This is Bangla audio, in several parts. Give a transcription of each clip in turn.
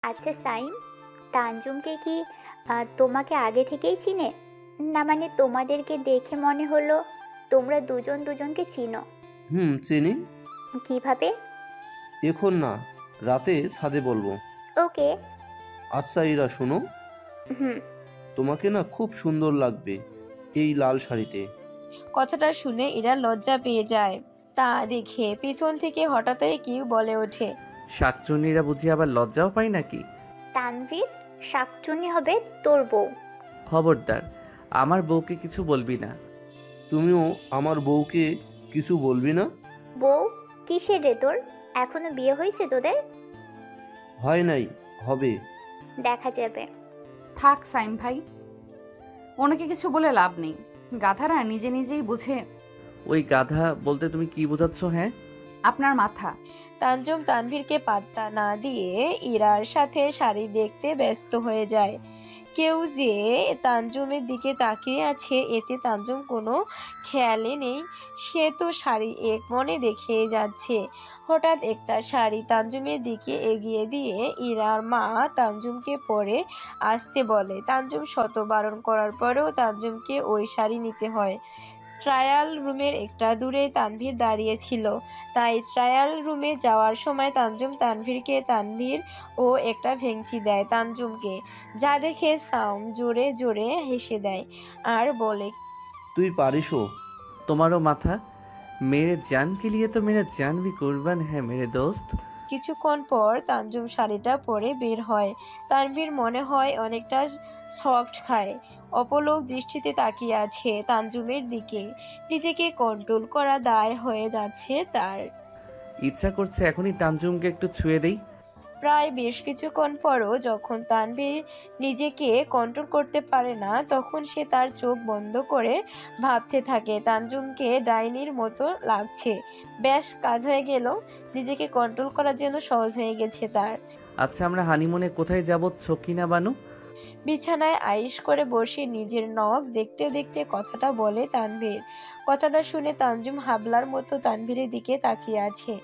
আচ্ছা সাইম, তানজুমকে কি তোমাকে আগে থেকেই চিনে? না মানে তোমাদেরকে দেখে মনে হলো তোমরা দুজন দুজনকে চিনো। হুম, চিনি। কিভাবে? এখন না, রাতে ছাদে বলবো। ওকে। আচ্ছা ইরা, শোনো। হুম। তোমাকে না খুব সুন্দর লাগবে এই লাল শাড়িতে। কথাটা শুনে ইরা লজ্জা পেয়ে যায়। তা দেখে পিছন থেকে হঠাৎই কেউ বলে ওঠে, শাকচুন্নিরা বুঝি আবার লজ্জাও পায় নাকি? তানভীর, শাকচুন্নি হবে তোর বউ। খবরদার, আমার বউকে কিছু বলবি না। তুমিও আমার বউকে কিছু বলবি না। বউ? কিসের রে তোর? এখনো বিয়ে হয়েছে তোদের? হয় নাই, হবে। দেখা যাবে। থাক সাইম ভাই, ওনাকে কিছু বলে লাভ নেই। গাধারা নিজে নিজেই বুঝে। ওই গাধা বলতে তুমি কি বোঝাচ্ছ? হ্যাঁ, আপনার মাথা। তানজুম তানভীরকে পাত্তা না দিয়ে ইরার সাথে শাড়ি দেখতে ব্যস্ত হয়ে যায়। কেউ যে তানজুমের দিকে তাকিয়ে আছে এতে তানজুম কোনো খেয়ালই নেই। সে তো শাড়ি এক মনে দেখে যাচ্ছে। হঠাৎ একটা শাড়ি তানজুমের দিকে এগিয়ে দিয়ে ইরার মা তানজুমকে পরে আসতে বলে। তানজুম শত বারণ করার পরেও তানজুমকে ওই শাড়ি নিতে হয়। ট্রায়াল রুমের একটা দূরে তানভীর দাঁড়িয়ে ছিল, তাই ট্রায়াল রুমে যাওয়ার সময় তানজুম তানভীরকে তানভীর ও একটা ভেঙচি দেয় তানজুমকে, যা দেখে সাউম জোরে জোরে হেসে দেয় আর বলে, তুই পারিসও। তোমারও মাথা। মেরে জান কে লিয়ে তো মেরা জান ভি কুরবান হ্যায় মেরে দোস্ত। কিছুক্ষণ পর তানজুম শাড়িটা পরে বের হয়। তানভীর মনে হয় অনেকটা শকড খায়, অপলক দৃষ্টিতে তাকিয়ে আছে তানজুমের দিকে। নিজেকে কন্ট্রোল করা দায় হয়ে যাচ্ছে তার। ইচ্ছা করছে এখনই তানজুমকে একটু ছুঁয়ে দেই। প্রায় বেশ কিছুক্ষণ পরও যখন তানভীর নিজেকে কন্ট্রোল করতে পারে না তখন সে তার চোখ বন্ধ করে ভাবতে থাকে তানজুমকে ডাইনির মতো লাগছে। বেশ, কাজ হয়ে গেল। নিজেকে কন্ট্রোল করার জন্য সহজ হয়ে গেছে তার। আচ্ছা, আমরা হানিমুনে কোথায় যাব ছকিনা বানু? বিছানায় আইস করে বসে নিজের নখ দেখতে দেখতে কথাটা বলে তানভীর। কথাটা শুনে তানজুম হাবলার মতো তানভীরের দিকে তাকিয়ে আছে।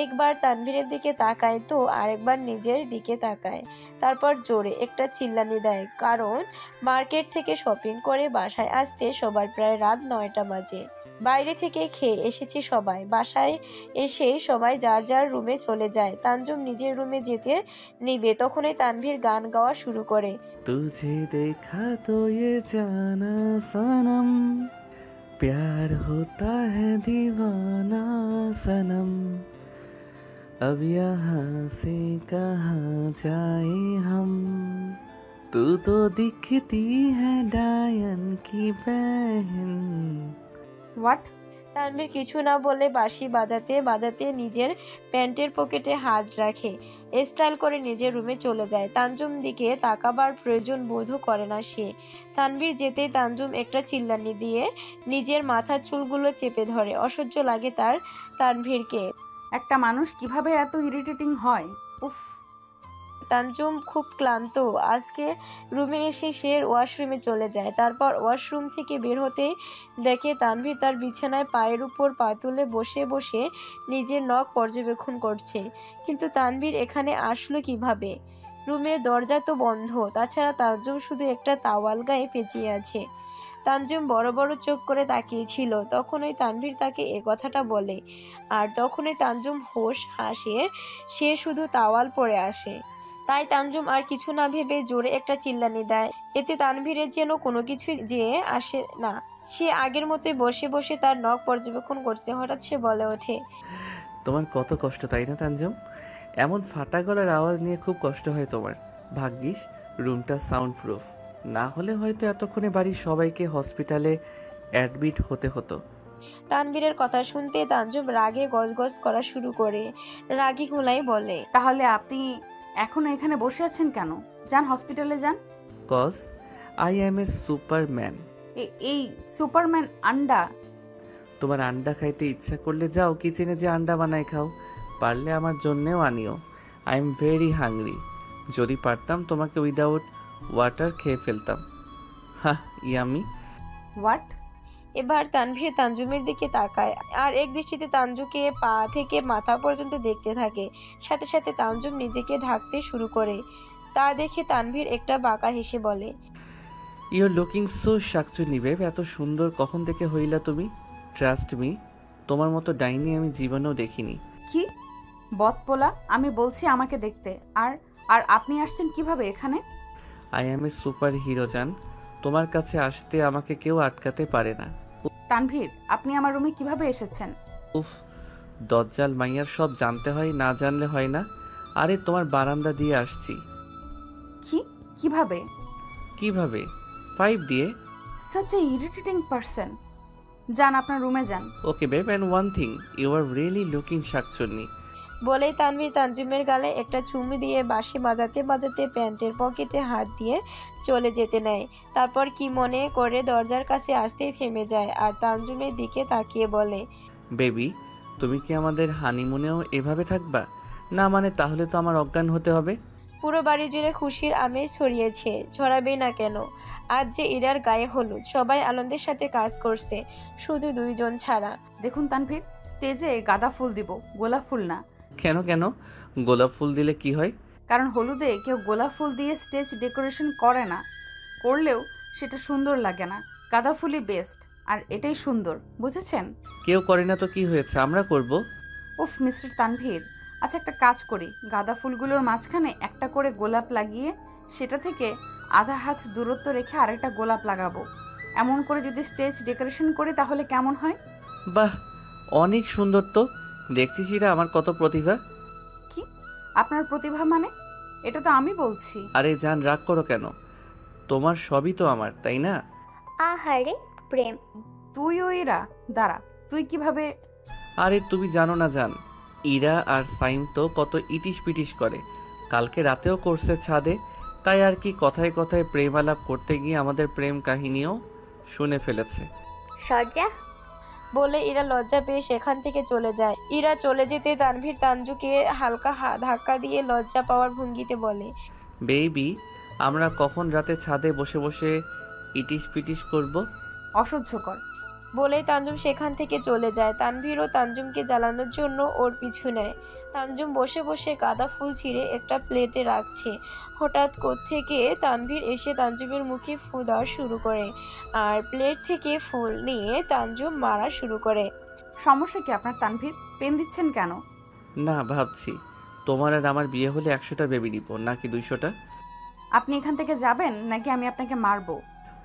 একবার তানভীরের দিকে তাকায় তো আরেকবার নিজের দিকে তাকায়। তারপর জোরে একটা চিল্লানি দেয়, কারণ মার্কেট থেকে শপিং করে বাসায় আসতে সবার প্রায় রাত 9টা বাজে। বাইরে থেকে খেয়ে এসেছে সবাই। বাসায় এসে সবাই যার যার রুমে চলে যায়। তানজুম নিজের রুমে যেতে নিবে তখনই তানভীর গান গাওয়া শুরু করে। तुझे देखा तो ये जाना सनम, प्यार होता है दीवाना सनम, अब यहाँ से कहाँ जाए हम, तू तो दिखती है डायन की बहन। হোয়াট? তানভীর কিছু না বলে বাঁশি বাজাতে বাজাতে নিজের প্যান্টের পকেটে হাত রাখে, স্টাইল করে নিজের রুমে চলে যায়। তানজুম দিকে তাকাবার প্রয়োজন বোধও করে না সে। তানভীর যেতেই তানজুম একটা চিল্লানি দিয়ে নিজের মাথার চুলগুলো চেপে ধরে। অসহ্য লাগে তার তানভীরকে। একটা মানুষ কিভাবে এত ইরিটেটিং হয়! উফ। তানজুম খুব ক্লান্ত। আজকে রুমে এসে সে ওয়াশরুমে চলে যায়। তারপর ওয়াশরুম থেকে বের হতেই দেখে তানভীর তার বিছানায় পায়ের উপর পা তুলে বসে বসে নিজের নখ পর্যবেক্ষণ করছে। কিন্তু তানভীর এখানে আসলো কিভাবে? রুমের দরজা তো বন্ধ। তাছাড়া তানজুম শুধু একটা তাওয়াল গায়ে পেঁচিয়ে আছে। তানজুম বড় বড় চোখ করে তাকিয়েছিল। তখনই তানভীর তাকে এ কথাটা বলে, আর তখনই তানজুম হোশ হাসে। সে শুধু তাওয়াল পরে আসে। তাই তানজুম আর কিছু না ভেবে জোরে একটা চিল্লানি দেয়। এতে তানভীরের যেন কোনো কিছু যে আসে না। সে আগের মতোই বসে বসে তার নখ পর্যবেক্ষণ করছে। হঠাৎ সে বলে ওঠে, তোমার কত কষ্ট তাই না তানজুম? এমন ফাটা গলার আওয়াজ নিয়ে খুব কষ্ট হয় তোমার। ভাগ্যিস রুমটা সাউন্ড প্রুফ, না হলে হয়তো এতক্ষণে বাড়ির সবাইকে হসপিটালে অ্যাডমিট হতে হতো। তানভীরের কথা শুনতে তানজুম রাগে গজগজ করা শুরু করে। রাগী গলায় বলে, তাহলে আপনি এখনো এখানে বসে আছেন কেন? যান হসপিটালে যান। Cause I am a superman. এই সুপারম্যান আন্ডা? তোমার আন্ডা খাইতে ইচ্ছা করলে যাও কিচেনে যে আন্ডা বানায় খাও, পারলে আমার জন্যেও আনিও। I am very hungry. যদি পারতাম তোমাকে উইদাউট ওয়াটার খেয়ে ফেলতাম। হ্যাঁ, ইয়ামি। হোয়াট? এবার তানভীর তানজুমের দিকে তাকায় আর এক দৃষ্টিতে তানজুকে পা থেকে মাথা পর্যন্ত দেখতে থাকে। সাথে সাথে তানজুম নিজেকে ঢাকতে শুরু করে। তা দেখে তানভীর একটা বাঁকা হেসে বলে, ইউর লুকিং সো শাকচুন্নি বেব, এত সুন্দর কখন থেকে হইলা তুমি? ট্রাস্ট মি, তোমার মতো ডাইনি আমি জীবনেও দেখিনি। কি বদপোলা, আমি বলছি আমাকে দেখতে। আর আর আপনি আসছেন কিভাবে এখানে? I am A super hero জান, তোমার কাছে আসতে আমাকে কেউ আটকাতে পারে না। তানভীর, আপনি আমার রুমে কিভাবে এসেছেন? উফ, দজ্জাল মাইয়ার সব জানতে হয়, না জানলে হয় না। আরে তোমার বারান্দা দিয়ে আসছি। কিভাবে? কিভাবে? পাইপ দিয়ে। Such a irritating person. যান আপনার রুমে যান। Okay babe, and one thing, you are really looking শাকচুন্নি। বলেই তানভীর তানজুমের গালে একটা চুমু দিয়ে বাঁশি বাজাতে বাজাতে প্যান্টের পকেটে হাত দিয়ে চলে যেতে নেয়। তারপর কি মনে করে দরজার কাছে আসতেই থেমে যায় আর তানজুমের দিকে তাকিয়ে বলে, বেবি, তুমি কি আমাদের হানিমুনেও এভাবে থাকবা? না মানে তাহলে তো আমার অজ্ঞান হতে হবে। পুরো বাড়ি জুড়ে খুশির আমেজ ছড়িয়েছে, ছড়াবেই না কেন? আজ যে ইরার গায়ে হলুদ, সবাই আনন্দের সাথে কাজ করছে, শুধু দুইজন ছাড়া। দেখুন তানভীর, স্টেজে গাঁদা ফুল দিব, গোলাপ ফুল না। কেন কেন? গোলাপ ফুল দিলে কি হয়? কারণ হলুদে কেউ গোলাপ ফুল দিয়ে স্টেজ ডেকোরেশন করে না, করলেও সেটা সুন্দর লাগে না। গাঁদা ফুলই বেস্ট, আর এটাই সুন্দর, বুঝেছেন? কেউ করে না তো কি হয়েছে, আমরা করব। উফ মিস্টার তানভীর, আচ্ছা একটা কাজ করি, গাঁদা ফুলগুলোর মাঝখানে একটা করে গোলাপ লাগিয়ে সেটা থেকে আধা হাত দূরত্ব রেখে আরেকটা গোলাপ লাগাবো। এমন করে যদি স্টেজ ডেকোরেশন করি তাহলে কেমন হয়? বাহ, অনেক সুন্দর তো। দেখছিস এরা আমার কত প্রতিভা। কি আপনার প্রতিভা মানে? এটা তো আমি বলছি। আরে জান, রাগ করো কেন? তোমার সবই তো আমার, তাই না? আহারে প্রেম। তুই ও এরা, দাঁড়া, তুই কিভাবে? আরে তুমি জানো না জান, ইরা আর সাইম তো কত ইটিস পিটিস করে। কালকে রাতেও করছে ছাদে। তাই আর কি, কথায় কথায় প্রেম আলাপ করতে গিয়ে আমাদের প্রেম কাহিনীও শুনে ফেলেছে। সজ্জা। বলে ইরা লজ্জা পেয়ে সেখান থেকে চলে যায়। ইরা চলে যেতে তানভীর তানজুকে হালকা ধাক্কা দিয়ে লজ্জা পাওয়ার ভঙ্গিতে বলে, বেবি, আমরা কখন রাতে ছাদে বসে বসে ইটিস পিটিস করব? অসহ্যকর। বলেই তানজুম সেখান থেকে চলে যায়। তানভীরও তানজুমকে জ্বালানোর জন্য ওর পিছু নেয়। তানজুম বসে বসে গাঁদা ফুল ছিঁড়ে একটা প্লেটে রাখছে। হঠাৎ কোত্থেকে তানভীর এসে তানজুমের মুখে ফু দেওয়া শুরু করে আর প্লেট থেকে ফুল নিয়ে তানজুম মারা শুরু করে। সমস্যা কি আপনার তানভীর? পেন দিচ্ছেন কেন? না, ভাবছি তোমার আর আমার বিয়ে হলে 100টা বেবি দিব, নাকি 200টা? আপনি এখান থেকে যাবেন নাকি আমি আপনাকে মারবো?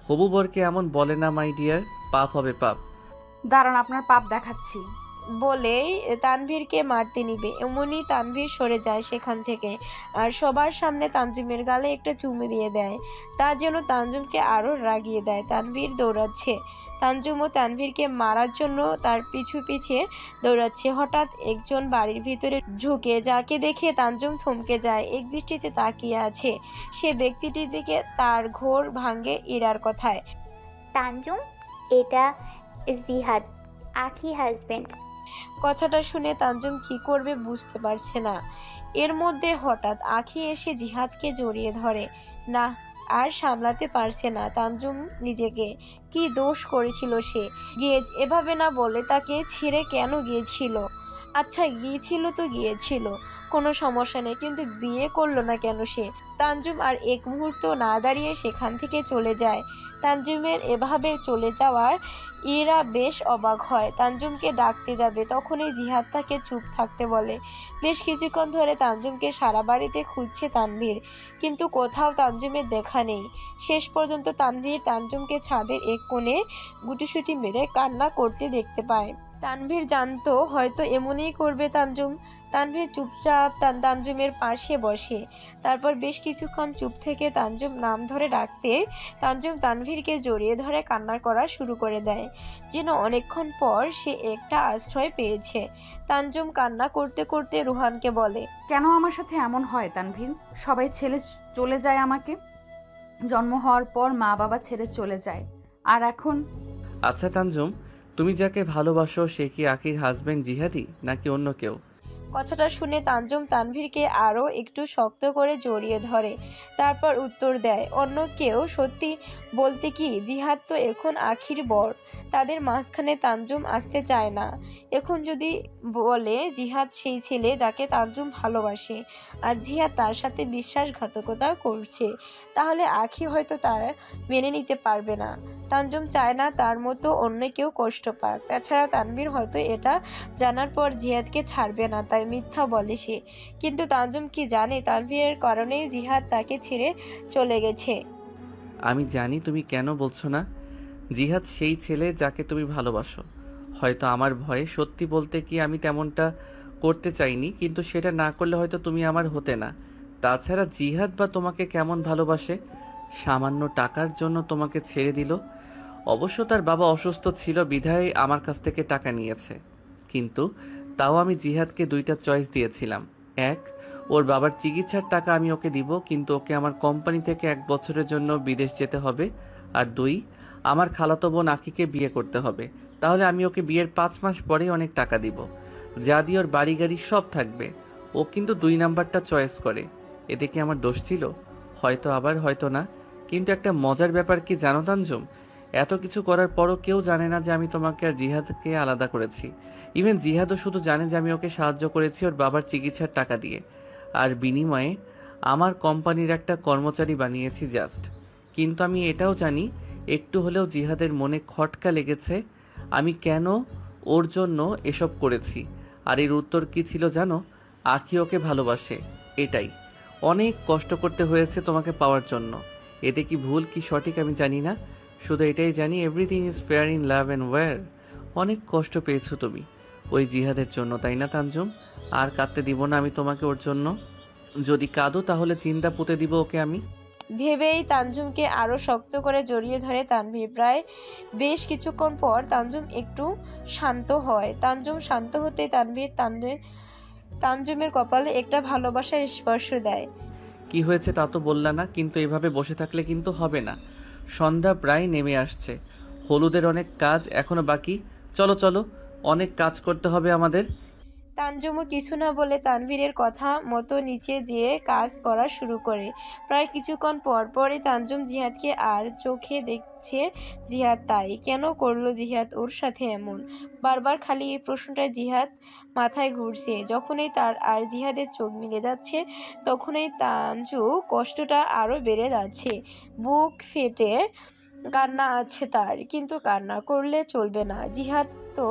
হবু বরকে এমন বলে না মাই ডিয়ার, পাপ হবে পাপ। দাঁড়ান, আপনার পাপ দেখাচ্ছি। বলেই তানভীরকে মারতে নিবে, এমনই তানভীর সরে যায় সেখান থেকে আর সবার সামনে তানজুমের গালে একটা চুমু দিয়ে দেয়। তা যেন তানজুমকে আরো রাগিয়ে দেয়। তানভীর দৌড়াচ্ছে, তানজুমও তানভীরকে মারার জন্য তার পিছু পিছে দৌড়াচ্ছে। হঠাৎ একজন বাড়ির ভিতরে ঢুকে, যাকে দেখে তানজুম থমকে যায়, এক দৃষ্টিতে তাকিয়ে আছে। সে ব্যক্তিটির দিকে তার ঘোর ভাঙে ইরার কথায়। তানজুম, এটা জিহাদ, আখি হাজবেন্ড। কথাটা শুনে তানজুম কি করবে বুঝতে পারছে না। এর মধ্যে হঠাৎ আখি এসে জিহাদকে জড়িয়ে ধরে। না, আর সামলাতে পারছে না তানজুম নিজেকে। কি দোষ করেছিল সে? এভাবে না বলে তাকে ছেড়ে কেন গিয়েছিল? আচ্ছা গিয়েছিল তো গিয়েছিল, কোনো সমস্যা নেই, কিন্তু বিয়ে করলো না কেন সে? তানজুম আর এক মুহূর্ত না দাঁড়িয়ে সেখান থেকে চলে যায়। তানজুমের এভাবে চলে যাওয়ার ইরা বেশ অবাক হয়। তানজুমকে ডাকতে যাবে, তখনই জিহাদ তাকে চুপ থাকতে বলে। বেশ কিছুক্ষণ ধরে তানজুমকে সারা বাড়িতে খুঁজছে তানভীর, কিন্তু কোথাও তানজুমের দেখা নেই। শেষ পর্যন্ত তানভীর তানজুমকে ছাদের এক কোণে গুটিসুটি মেরে কান্না করতে দেখতে পায়। তানভীর জানতো হয়তো এমনই করবে তানজুম। তানভীর চুপচাপ তানজুমের পাশে বসে। তারপর বেশ কিছুক্ষণ চুপ থেকে তানজুম নাম ধরে ডাকতে তানজুম তানভীরকে জড়িয়ে ধরে কান্না করা শুরু করে দেয়, যেন অনেকক্ষণ পর সে একটা আশ্রয় পেয়েছে। তানজুম কান্না করতে করতে রুহানকে বলে, কেন আমার সাথে এমন হয় তানভীর? সবাই ছেড়ে চলে যায় আমাকে। জন্ম হওয়ার পর মা বাবা ছেড়ে চলে যায়, আর এখন? আচ্ছা তানজুম, তুমি যাকে ভালোবাসো সে কি আখির হাজবেন্ড জিহাদি নাকি অন্য কেউ? কথাটা শুনে তানজুম তানভীরকে আরও একটু শক্ত করে জড়িয়ে ধরে, তারপর উত্তর দেয়, অন্য কেউ সত্যি বলতে কি, জিহাদ তো এখন আখির বর, তাদের মাঝখানে তানজুম আসতে চায় না। এখন যদি বলে জিহাদ সেই ছেলে যাকে তানজুম ভালোবাসে আর জিহাদ তার সাথে বিশ্বাসঘাতকতা করছে, তাহলে আখি হয়তো তার মেনে নিতে পারবে না। তানজুম চায় না তার মতো অন্য কেউ কষ্ট পাক। তাছাড়া তানভীর হয়তো এটা জানার পর জিহাদকে ছাড়বে না, তাই মিথ্যা বলে সে। কিন্তু তানজুম কি জানে তানভীরের কারণেই জিহাদ তাকে ছেড়ে চলে গেছে। আমি জানি তুমি কেন বলছো না। জিহাদ সেই ছেলে যাকে তুমি ভালোবাসো। হয়তো আমার ভয়ে সত্যি বলতে কি আমি তেমনটা করতে চাইনি, কিন্তু সেটা না করলে হয়তো তুমি আমার হতে না। তাছাড়া জিহাদ বা তোমাকে কেমন ভালোবাসে? সামান্য টাকার জন্য তোমাকে ছেড়ে দিল। অবশ্য তার বাবা অসুস্থ ছিল বিধায় আমার কাছ থেকে টাকা নিয়েছে, কিন্তু তাও আমি জিহাদকে দুইটা চয়েস দিয়েছিলাম। এক, ওর বাবার চিকিৎসার টাকা আমি ওকে দিব, কিন্তু ওকে আমার কোম্পানি থেকে 1 বছরের জন্য বিদেশ যেতে হবে। আর দুই, আমার খালাতো বোন আখিকে বিয়ে করতে হবে, তাহলে আমি ওকে বিয়ের 5 মাস পরেই অনেক টাকা দিব, যা দিয়ে ওর বাড়ি গাড়ি সব থাকবে। ও কিন্তু 2 নাম্বারটা চয়েস করে। এতে কি আমার দোষ ছিল? হয়তো, আবার হয়তো না। কিন্তু একটা মজার ব্যাপার কি জানো তানজুম, এত কিছু করার পরও কেউ জানে না যে আমি তোমাকে আর জিহাদকে আলাদা করেছি। ইভেন জিহাদও শুধু জানে যে আমি ওকে সাহায্য করেছি ওর বাবার চিকিৎসার টাকা দিয়ে, আর বিনিময়ে আমার কোম্পানির একটা কর্মচারী বানিয়েছি জাস্ট। কিন্তু আমি এটাও জানি একটু হলেও জিহাদের মনে খটকা লেগেছে আমি কেন ওর জন্য এসব করেছি। আর এর উত্তর কি ছিল জানো? আখি ওকে ভালোবাসে, এটাই। অনেক কষ্ট করতে হয়েছে তোমাকে পাওয়ার জন্য। এতে কি ভুল কি সঠিক আমি জানি না, শুধু এটাই জানি everything is fair in love and war. অনেক কষ্ট পেয়েছো তুমি ওই জিহাদের জন্য, তাই না তানজুম? আর কাঁদতে দিব না আমি তোমাকে ওর জন্য। যদি কাঁদো তাহলে চিন্তা পুঁতে দিব ওকে আমি। ভেবেই তানজুমকে আরো শক্ত করে জড়িয়ে ধরে তানভীর। প্রায় বেশ কিছুক্ষণ পর তানজুম একটু শান্ত হয়। তানজুম শান্ত হতে তানভীর তানজুমের কপালে একটা ভালোবাসার স্পর্শ দেয়। কি হয়েছে তা তো বললা না, কিন্তু এভাবে বসে থাকলে কিন্তু হবে না। সন্ধ্যা প্রায় নেমে আসছে, হলুদের অনেক কাজ এখনো বাকি। চলো চলো, অনেক কাজ করতে হবে আমাদের। তানজুমও কিছু না বলে তানভীরের কথা মতো নিচে যেয়ে কাজ করা শুরু করে। প্রায় কিছুক্ষণ পর পরই তানজুম জিহাদকে আর চোখে দেখছে। জিহাদ তাই কেন করলো জিহাদ ওর সাথে এমন? বারবার খালি এই প্রশ্নটা জিহাদ মাথায় ঘুরছে। যখনই তার আর জিহাদের চোখ মিলে যাচ্ছে, তখনই তানজু কষ্টটা আরো বেড়ে যাচ্ছে। বুক ফেটে কান্না আছে তার, কিন্তু কান্না করলে চলবে না। জিহাদ তো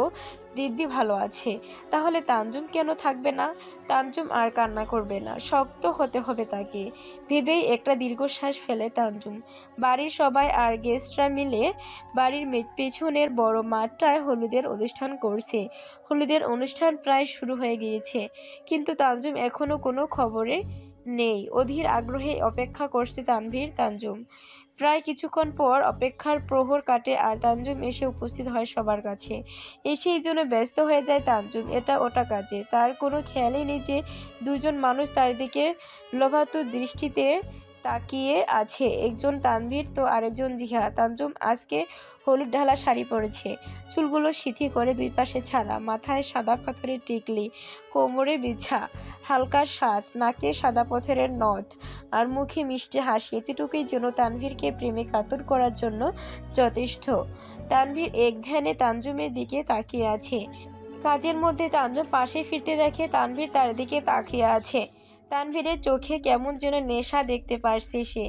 দিব্যি ভালো আছে, তাহলে তানজুম কেন থাকবে না? তানজুম আর কান্না করবে না, শক্ত হতে হবে তাকে। ভেবেই একটা দীর্ঘশ্বাস ফেলে তানজুম। বাড়ির সবাই আর গেস্টরা মিলে বাড়ির পেছনের বড় মাঠটায় হলুদের অনুষ্ঠান করছে। হলুদের অনুষ্ঠান প্রায় শুরু হয়ে গিয়েছে, কিন্তু তানজুম এখনো কোনো খবরে নেই। অধীর আগ্রহে অপেক্ষা করছে তানভীর তানজুম। প্রায় কিছুক্ষণ পর অপেক্ষার প্রহর কাটে আর তানজুম এসে উপস্থিত হয় সবার কাছে। এসেই জন্য ব্যস্ত হয়ে যায় তানজুম এটা ওটা কাজে। তার কোনো খেয়ালই নেই যে দুজন মানুষ তার দিকে লোভাতুর দৃষ্টিতে তাকিয়ে আছে। একজন তানভীর তো আরেকজন জিহা। তানজুম আজকে হলুদ ঢালা শাড়ি পরেছে, চুলগুলো সিথি করে দুই পাশে ছাড়া, মাথায় সাদা পাথরের টিকলি, কোমরে বিছা, হালকা শ্বাস, নাকে সাদা পাথরের নথ আর মুখে মিষ্টি হাসি। এতটুকুই যেন তানভীরকে প্রেমে কাতর করার জন্য যথেষ্ট। তানভীর এক ধ্যানে তানজুমের দিকে তাকিয়ে আছে। কাজের মধ্যে তানজুম পাশে ফিরতে দেখে তানভীর তার দিকে তাকিয়ে আছে। তানভীরের চোখে কেমন যেন নেশা দেখতে পারছে সে।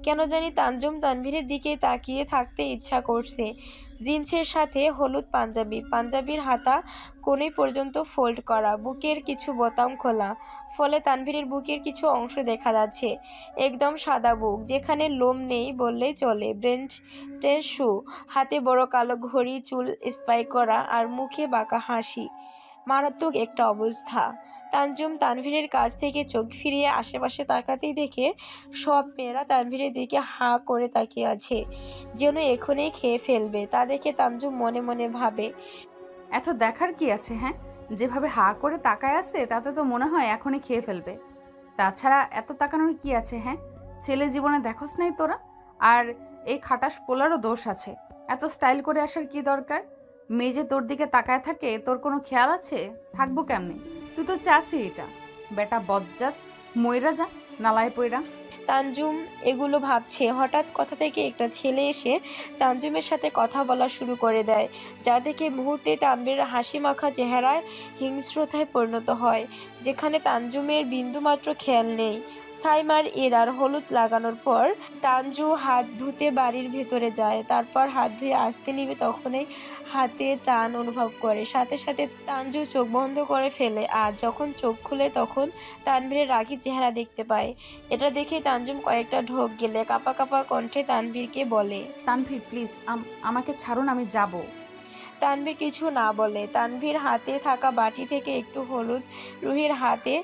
কেন জানি তানজুম তানভীরের দিকে তাকিয়ে থাকতে ইচ্ছা করছে। জিন্সের সাথে হলুদ পাঞ্জাবি, পাঞ্জাবির হাতা কোণে পর্যন্ত ফোল্ড করা, বুকের কিছু বোতাম খোলা, ফলে তানভীরের বুকের কিছু অংশ দেখা যাচ্ছে। একদম সাদা বুক, যেখানে লোম নেই বললেই চলে। ব্রেন্টের শু, হাতে বড় কালো ঘড়ি, চুল স্পাইক করা আর মুখে বাঁকা হাসি। মারাত্মক একটা অবস্থা। তানজুম তানভীরের কাছ থেকে চোখ ফিরিয়ে আশেপাশে তাকাতেই দেখে সব মেয়েরা তানভীরের দিকে হাঁ করে তাকিয়ে আছে, যেন এখনই খেয়ে ফেলবে। তা দেখে তানজুম মনে মনে ভাবে, এত দেখার কি আছে? হ্যাঁ, যেভাবে হা করে তাকায় আছে তাতে তো মনে হয় এখনই খেয়ে ফেলবে। তাছাড়া এত তাকানোর কি আছে? হ্যাঁ, ছেলে জীবনে দেখোস নাই তোরা? আর এই খাটাস পোলারও দোষ আছে। এত স্টাইল করে আসার কি দরকার? মেয়ে যে তোর দিকে তাকায় থাকে তোর কোনো খেয়াল আছে? থাকবো কেমনে? তুই তো চাষি এটা, বেটা বজ্জাত, ময়রা যা নালায় পয়রা। তানজুম এগুলো ভাবছে, হঠাৎ কথা থেকে একটা ছেলে এসে তানজুমের সাথে কথা বলা শুরু করে দেয়, যা দেখে মুহূর্তে তানভীরের হাসি মাখা চেহারায় হিংস্রতায় পরিণত হয়, যেখানে তানজুমের বিন্দুমাত্র খেয়াল নেই। সাইমার এরার হলুদ লাগানোর পর তানজু হাত ধুতে বাড়ির ভেতরে যায়। তারপর হাত ধুয়ে আসতে নিবে তখনই হাতে টান অনুভব করে। সাথে সাথে তানজু চোখ বন্ধ করে ফেলে, আর যখন চোখ খুলে তখন তানভীরের রাগী চেহারা দেখতে পায়। এটা দেখে তানজুম কয়েকটা ঢোক গেলে কাঁপা কাঁপা কণ্ঠে তানভীরকে বলে। তানভীর প্লিজ আমাকে ছাড়ুন, আমি যাব। তানভীর কিছু না বলে। তানভীর হাতে থাকা বাটি থেকে একটু হলুদ রুহির হাতে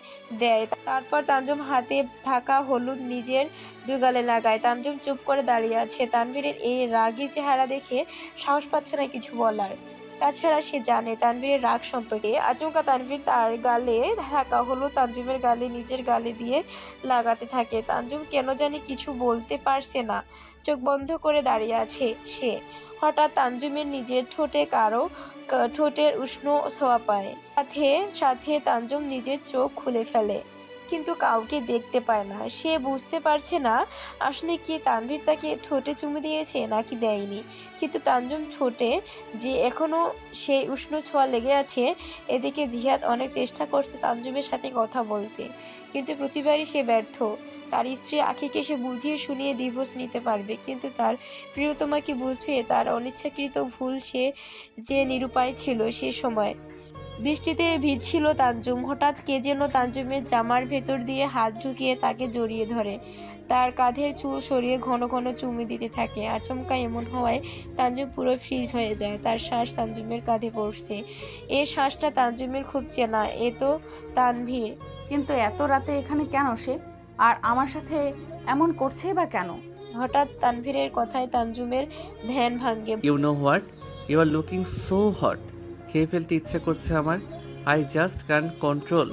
দেয়। তারপর তানজুম হাতে থাকা হলুদ নিজের দুই গালে লাগায়। তানজুম চুপ করে দাঁড়িয়ে আছে। তানভীরের এই রাগী চেহারা দেখে সাহস পাচ্ছে না কিছু বলার। তাছাড়া সে জানে তানভীরের রাগ সম্পর্কে। আচমকা তানভীর তার গালে থাকা হলুদ তানজুমের গালে নিজের গালে দিয়ে লাগাতে থাকে। তানজুম কেন জানি কিছু বলতে পারছে না, চোখ বন্ধ করে দাঁড়িয়ে আছে সে। হঠাৎ তানজুমের নিজের ঠোঁটে কারো ঠোঁটের উষ্ণ ছোঁয়া পায়। সাথে সাথে তানজুম নিজের চোখ খুলে ফেলে, কিন্তু কাউকে দেখতে পায় না। সে বুঝতে পারছে না আসলে কি তানভীর তাকে ঠোঁটে চুমু দিয়েছে নাকি দেয়নি, কিন্তু তানজুম ঠোঁটে যে এখনো সেই উষ্ণ ছোঁয়া লেগে আছে। এদিকে জিহাদ অনেক চেষ্টা করছে তানজুমের সাথে কথা বলতে, কিন্তু প্রতিবারই সে ব্যর্থ। তার স্ত্রী আখিকে সে বুঝিয়ে শুনিয়ে ডিভোর্স নিতে পারবে, কিন্তু তার প্রিয়তমাকে বুঝবে তার অনিচ্ছাকৃত ভুল, সে যে নিরুপায় ছিল সে সময়। বৃষ্টিতে ভিজছিল তানজুম। হঠাৎ কে যেন তানজুমের জামার ভেতর দিয়ে হাত ঢুকিয়ে তাকে জড়িয়ে ধরে, তার কাঁধের চুল সরিয়ে ঘন ঘন চুমু দিতে থাকে। আচমকা এমন হওয়ায় তানজুম পুরো ফ্রিজ হয়ে যায়। তার শ্বাস তানজুমের কাঁধে পড়ছে। এই শ্বাসটা তানজুমের খুব চেনা, এ তো তানভীর। কিন্তু এত রাতে এখানে কেন সে, আর আমার সাথে এমন করছেই বা কেন? হঠাৎ তানভীরের কথায় তানজুমের ধ্যান ভাঙ্গে। You know what, you are looking so hot. খেয়ে ফেলতে ইচ্ছে করছে আমার, আই জাস্ট ক্যান কন্ট্রোল।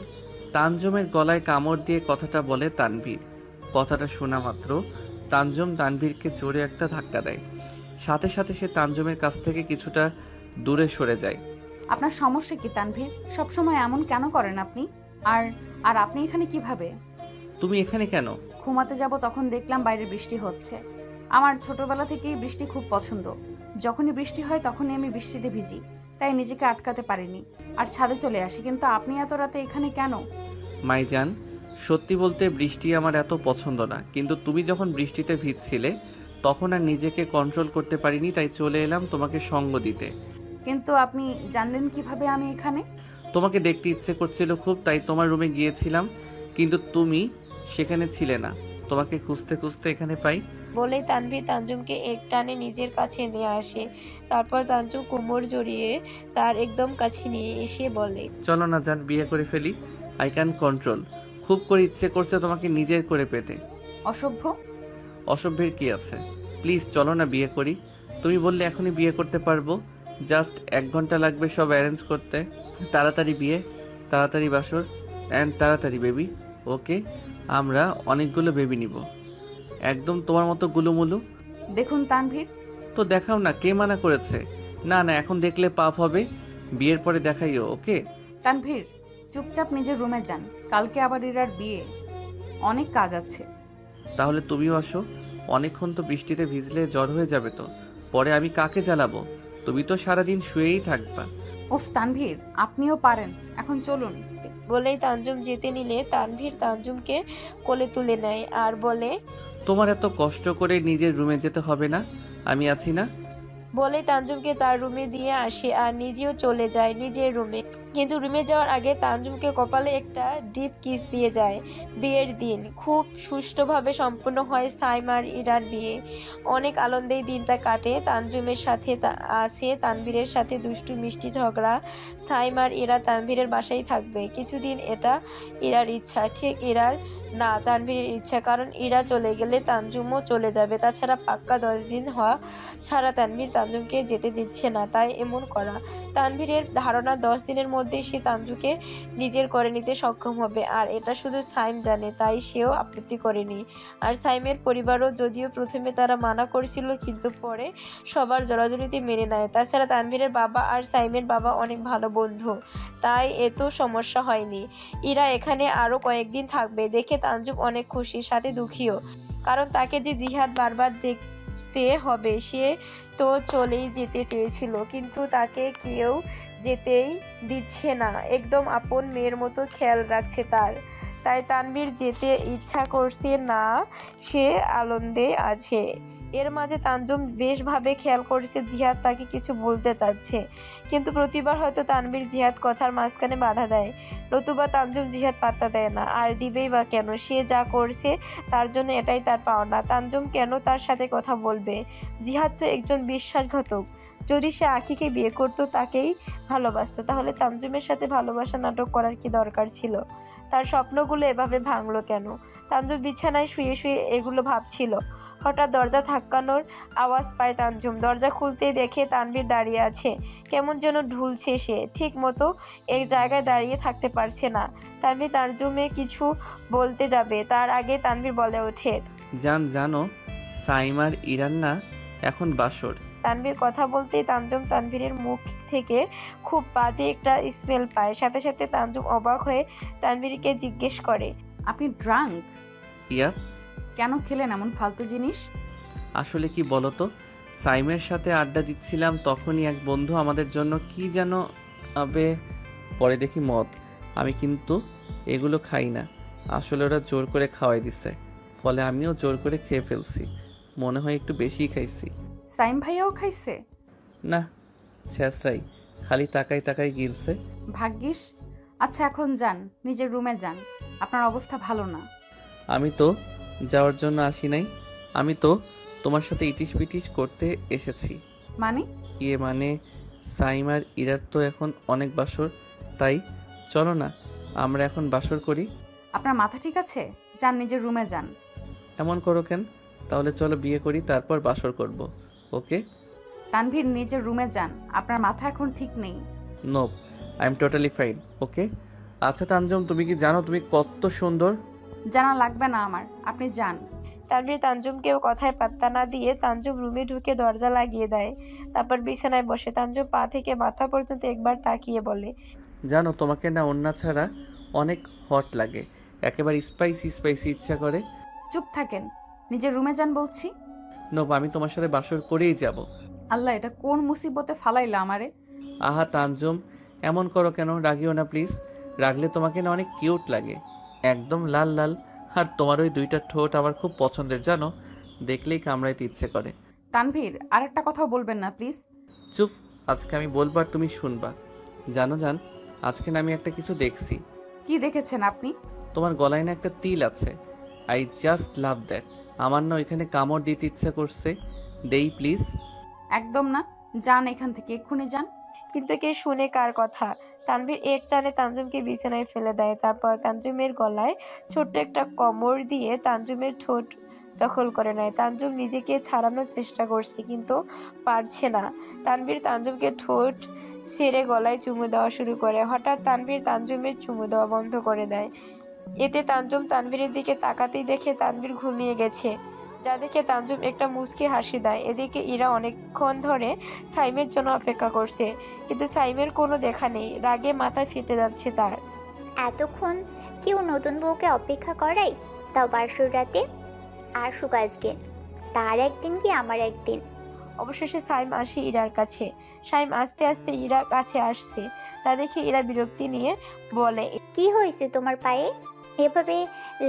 তানজুমের গলায় কামড় দিয়ে কথাটা বলে তানভীর। কথাটা শোনা মাত্র তানজুম তানভীরকে জোরে একটা ধাক্কা দেয়। সাথে সাথে সে তানজুমের কাছ থেকে কিছুটা দূরে সরে যায়। আপনার সমস্যা কি তানভীর? সবসময় এমন কেন করেন আপনি? আর আর আপনি এখানে কিভাবে? তুমি এখানে কেন? ঘুমাতে যাব তখন দেখলাম বাইরে বৃষ্টি হচ্ছে। আমার ছোটবেলা থেকেই বৃষ্টি খুব পছন্দ। যখনই বৃষ্টি হয় তখনই আমি বৃষ্টিতে ভিজি, তাই নিজেকে আটকাতে পারিনি আর ছাদে চলে আসি। কিন্তু আপনি এত রাতে এখানে কেন? মাইজান, সত্যি বলতে বৃষ্টি আমার এত পছন্দ না, কিন্তু তুমি যখন বৃষ্টিতে ভিজছিলে তখন আর নিজেকে কন্ট্রোল করতে পারিনি, তাই চলে এলাম তোমাকে সঙ্গ দিতে। কিন্তু আপনি জানলেন কিভাবে আমি এখানে? তোমাকে দেখতে ইচ্ছে করছিল খুব, তাই তোমার রুমে গিয়েছিলাম, কিন্তু তুমি সেখানে ছিলে না। তোমাকে খুঁজতে খুঁজতে এখানে পাই। বলেই তানভীর তানজুমকে এক টানে নিজের কাছে নিয়ে আসে। তারপর তানজুম কোমর জড়িয়ে তার একদম কাছে নিয়ে এসে বলে, চলো না জান, বিয়ে করে ফেলি। I can control. খুব করে ইচ্ছে করছে তোমাকে নিজের করে পেতে। অসভ্য। অসভ্যের কি আছে? প্লিজ চলো না, বিয়ে করি। তুমি বললে এখনই বিয়ে করতে পারবো। জাস্ট 1 ঘন্টা লাগবে সব অ্যারেঞ্জ করতে। তাড়াতাড়ি বিয়ে, তাড়াতাড়ি বাসর, অ্যান্ড তাড়াতাড়ি বেবি। ওকে, আমরা অনেকগুলো বেবি নিব, একদম তোমার মতো গুলুমুলু। দেখুন তানভীর, তো দেখাও না, কে মানা করেছে? না না, এখন দেখলে পাপ হবে, বিয়ের পরে দেখাইও। ওকে তানভীর চুপচাপ নিজের রুমে যান, কালকে আবার ইরার বিয়ে, অনেক কাজ আছে। তাহলে তুমিও আসো। অনেকক্ষণ তো বৃষ্টিতে ভিজলে জ্বর হয়ে যাবে, তো পরে আমি কাকে জ্বালাবো? তুমি তো সারাদিন শুয়েই থাকবা। উফ তানভীর, আপনিও পারেন, এখন চলুন। বলেই তানজুম যেতে নিলে তানভীর তানজুমকে কোলে তুলে নেয় আর বলে, তোমার এত কষ্ট করে নিজের রুমে যেতে হবে না, আমি আছি না। বলেই তানজুমকে তার রুমে দিয়ে আসে আর নিজেও চলে যায় নিজের রুমে। কিন্তু রুমে যাওয়ার আগে তানজুমকে কপালে একটা ডিপ কিস দিয়ে যায়। বিয়ের দিন খুব সুষ্ঠুভাবে সম্পূর্ণ হয় সাইমার ইরার বিয়ে। অনেক আনন্দেই দিনটা কাটে। তানজুমের সাথে আছে তানভীরের সাথে দুষ্টু মিষ্টি ঝগড়া। সাইমার ইরা তানভীরের বাসায় থাকবে কিছুদিন, এটা ইরার ইচ্ছা। ঠিক ইরার না তানভীরের ইচ্ছা, কারণ ইরা চলে গেলে তানজুমও চলে যাবে। তাছাড়া পাক্কা 10 দিন হওয়া ছাড়া তানভীর তানজুমকে যেতে দিচ্ছে না, তাই এমন করা। তানভীরের ধারণা 10 দিনের মধ্যেই সে তানজুকে নিজের করে নিতে সক্ষম হবে, আর এটা শুধু সাইম জানে, তাই সেও আপত্তি করেনি। আর সাইমের পরিবারও, যদিও প্রথমে তারা মানা করেছিল, কিন্তু পরে সবার জোরাজুরিতে মেনে নেয়। তাছাড়া তানভীরের বাবা আর সাইমের বাবা অনেক ভালো বন্ধু, তাই এত সমস্যা হয়নি। ইরা এখানে আরও কয়েকদিন থাকবে দেখে তানজুম অনেক খুশি, সাথে দুঃখীও, কারণ তাকে যে জিহাদ বারবার দেখতে হবে। সে তো চলেই যেতে চেয়েছিল, কিন্তু তাকে কেউ যেতেই দিচ্ছে না, একদম আপন মেয়ের মতো খেয়াল রাখছে তার। তাই তানভীর যেতে ইচ্ছা করছে না, সে আনন্দে আছে। এর মাঝে তানজুম বেশভাবে খেয়াল করছে জিহাদ তাকে কিছু বলতে চাচ্ছে, কিন্তু প্রতিবার হয়তো তানভীর জিহাদ কথার মাঝখানে বাধা দেয়, নতুবা তানজুম জিহাদ পাত্তা দেয় না। আর দিবেই বা কেন, সে যা করছে তার জন্য এটাই তার পাওনা। তানজুম কেন তার সাথে কথা বলবে? জিহাদ তো একজন বিশ্বাসঘাতক। যদি সে আখিকে বিয়ে করতো, তাকেই ভালোবাসতো, তাহলে তানজুমের সাথে ভালোবাসা নাটক করার কি দরকার ছিল? তার স্বপ্নগুলো এভাবে ভাঙলো কেন? তানজুম বিছানায় শুয়ে শুয়ে এগুলো ভাবছিল। হঠাৎ দরজা ধাক্কানোর আওয়াজ পায় তানজুম। দরজা খুলতেই দেখে তানভীর দাঁড়িয়ে আছে। কেমন যেন ঢুলছে সে, ঠিক মতো এক জায়গায় দাঁড়িয়ে থাকতে পারছে না। তানভীর তানজুমে কিছু বলতে যাবে, তার আগে তানভীর বলে ওঠে, জানো সাইম আর ইরান না এখন বাসর। তানভীর কথা বলতেই তানজুম তানভীরের মুখ থেকে খুব বাজে একটা স্মেল পায়। সাথে সাথে তানজুম অবাক হয়ে তানভীরকে জিজ্ঞেস করে, আপনি ড্রাঙ্ক? ইয়া, কেন খেলেন এমন ফালতু জিনিস? আসলে কি বলতো, সাইমের সাথে আড্ডা দিচ্ছিলাম, তখনই এক বন্ধু আমাদের জন্য কি যেন আবে, পরে দেখি মদ। আমি কিন্তু এগুলো খাই না, আসলে ওরা জোর করে খাওয়াই দিছে, ফলে আমিও জোর করে খেয়ে ফেলছি। মনে হয় একটু বেশিই খাইছি। সাইম ভাইয়াও খাইছে? না, ছেঁচড়াই, খালি তাকাই তাকাই গিলছে। ভাগ্যিস। আচ্ছা এখন যান, নিজের রুমে যান, আপনার অবস্থা ভালো না। আমি তো যাওয়ার জন্য আসি নাই, আমি তো তোমার সাথে ইটিস পিটিস করতে এসেছি। মানে? মানে সাইম আর ইরার তো এখন অনেক বাসর, তাই চলো না আমরা এখন বাসর করি। আপনার মাথা ঠিক আছে? যান, নিজের রুমে যান। এমন করো কেন? তাহলে চলো বিয়ে করি, তারপর বাসর করব। ওকে? তানভীর, নিজের রুমে যান, আপনার মাথা এখন ঠিক নেই। No, I am totally fine. Okay? আচ্ছা তানজুম, তুমি কি জানো তুমি কত সুন্দর? জানা লাগবে না আমার, আপনি যান। তানভীর তানজুমকেও কথায় পাত্তা না দিয়ে তানজুম রুমে ঢুকে দরজা লাগিয়ে দেয়। তারপর বিছানায় বসে তানজুম পা থেকে মাথা পর্যন্ত একবার তাকিয়ে বলে, জানো তোমাকে না অন্য ছাড়া অনেক হট লাগে, একেবারে স্পাইসি স্পাইসি ইচ্ছা করে। চুপ থাকেন, নিজের রুমে যান বলছি। নো, আমি তোমার সাথে বাসর করেই যাব। আল্লাহ, এটা কোন মুসিবতে ফালাইলা আমারে? আহা তানজুম, এমন করো কেন? রাগিও না প্লিজ, রাগলে তোমাকে না অনেক কিউট লাগে, একদম লাল লাল। আর তোমার ওই দুইটা ঠোঁট আমার খুব পছন্দের, জানো, দেখলেই কামড়াইতে ইচ্ছে করে। তানভীর, আরেকটা কথাও বলবেন না প্লিজ। চুপ, আজকে আমি বলবো আর তুমি শুনবা। জানো আজকে না আমি একটা কিছু দেখছি। কি দেখেছেন আপনি? তোমার গলায় না একটা তিল আছে, আই জাস্ট লাভ দ্যাট। আমার না ওইখানে কামড় দিতে ইচ্ছা করছে, দেই প্লিজ। একদম না, যান এখান থেকে, এক্ষুনি যান। কিন্তু কে শুনে কার কথা? তানভীর এক টানে তানজুমকে বিছানায় ফেলে দেয়। তারপর তানজুমের গলায় ছোট্ট একটা কামড় দিয়ে তানজুমের ঠোঁট দখল করে নেয়। তানজুম নিজেকে ছাড়ানোর চেষ্টা করছে, কিন্তু পারছে না। তানভীর তানজুমকে ঠোঁট ছেড়ে গলায় চুমু দেওয়া শুরু করে। হঠাৎ তানভীর তানজুমের চুমু দেওয়া বন্ধ করে দেয়। এতে তানজুম তানভীরের দিকে তাকাতেই দেখে তানভীর ঘুমিয়ে গেছে, যা দেখে তানজুম একটা মুচকি হাসি দেয়। এদিকে ইরা অনেকক্ষণ ধরে সাইমের জন্য অপেক্ষা করছে, কিন্তু সাইমের কোনো দেখা নেই। রাগে মাথা ফেটে যাচ্ছে তার। এতক্ষণ কেউ নতুন বউকে অপেক্ষা করাই, তাও বাসর রাতে। আসুক আজকে, তার একদিন কি আমার একদিন। অবশেষে সাইম আসে ইরার কাছে। সাইম আস্তে আস্তে ইরার কাছে আসছে, তা দেখে ইরা বিরক্তি নিয়ে বলে, কি হয়েছে তোমার পায়ে? এভাবে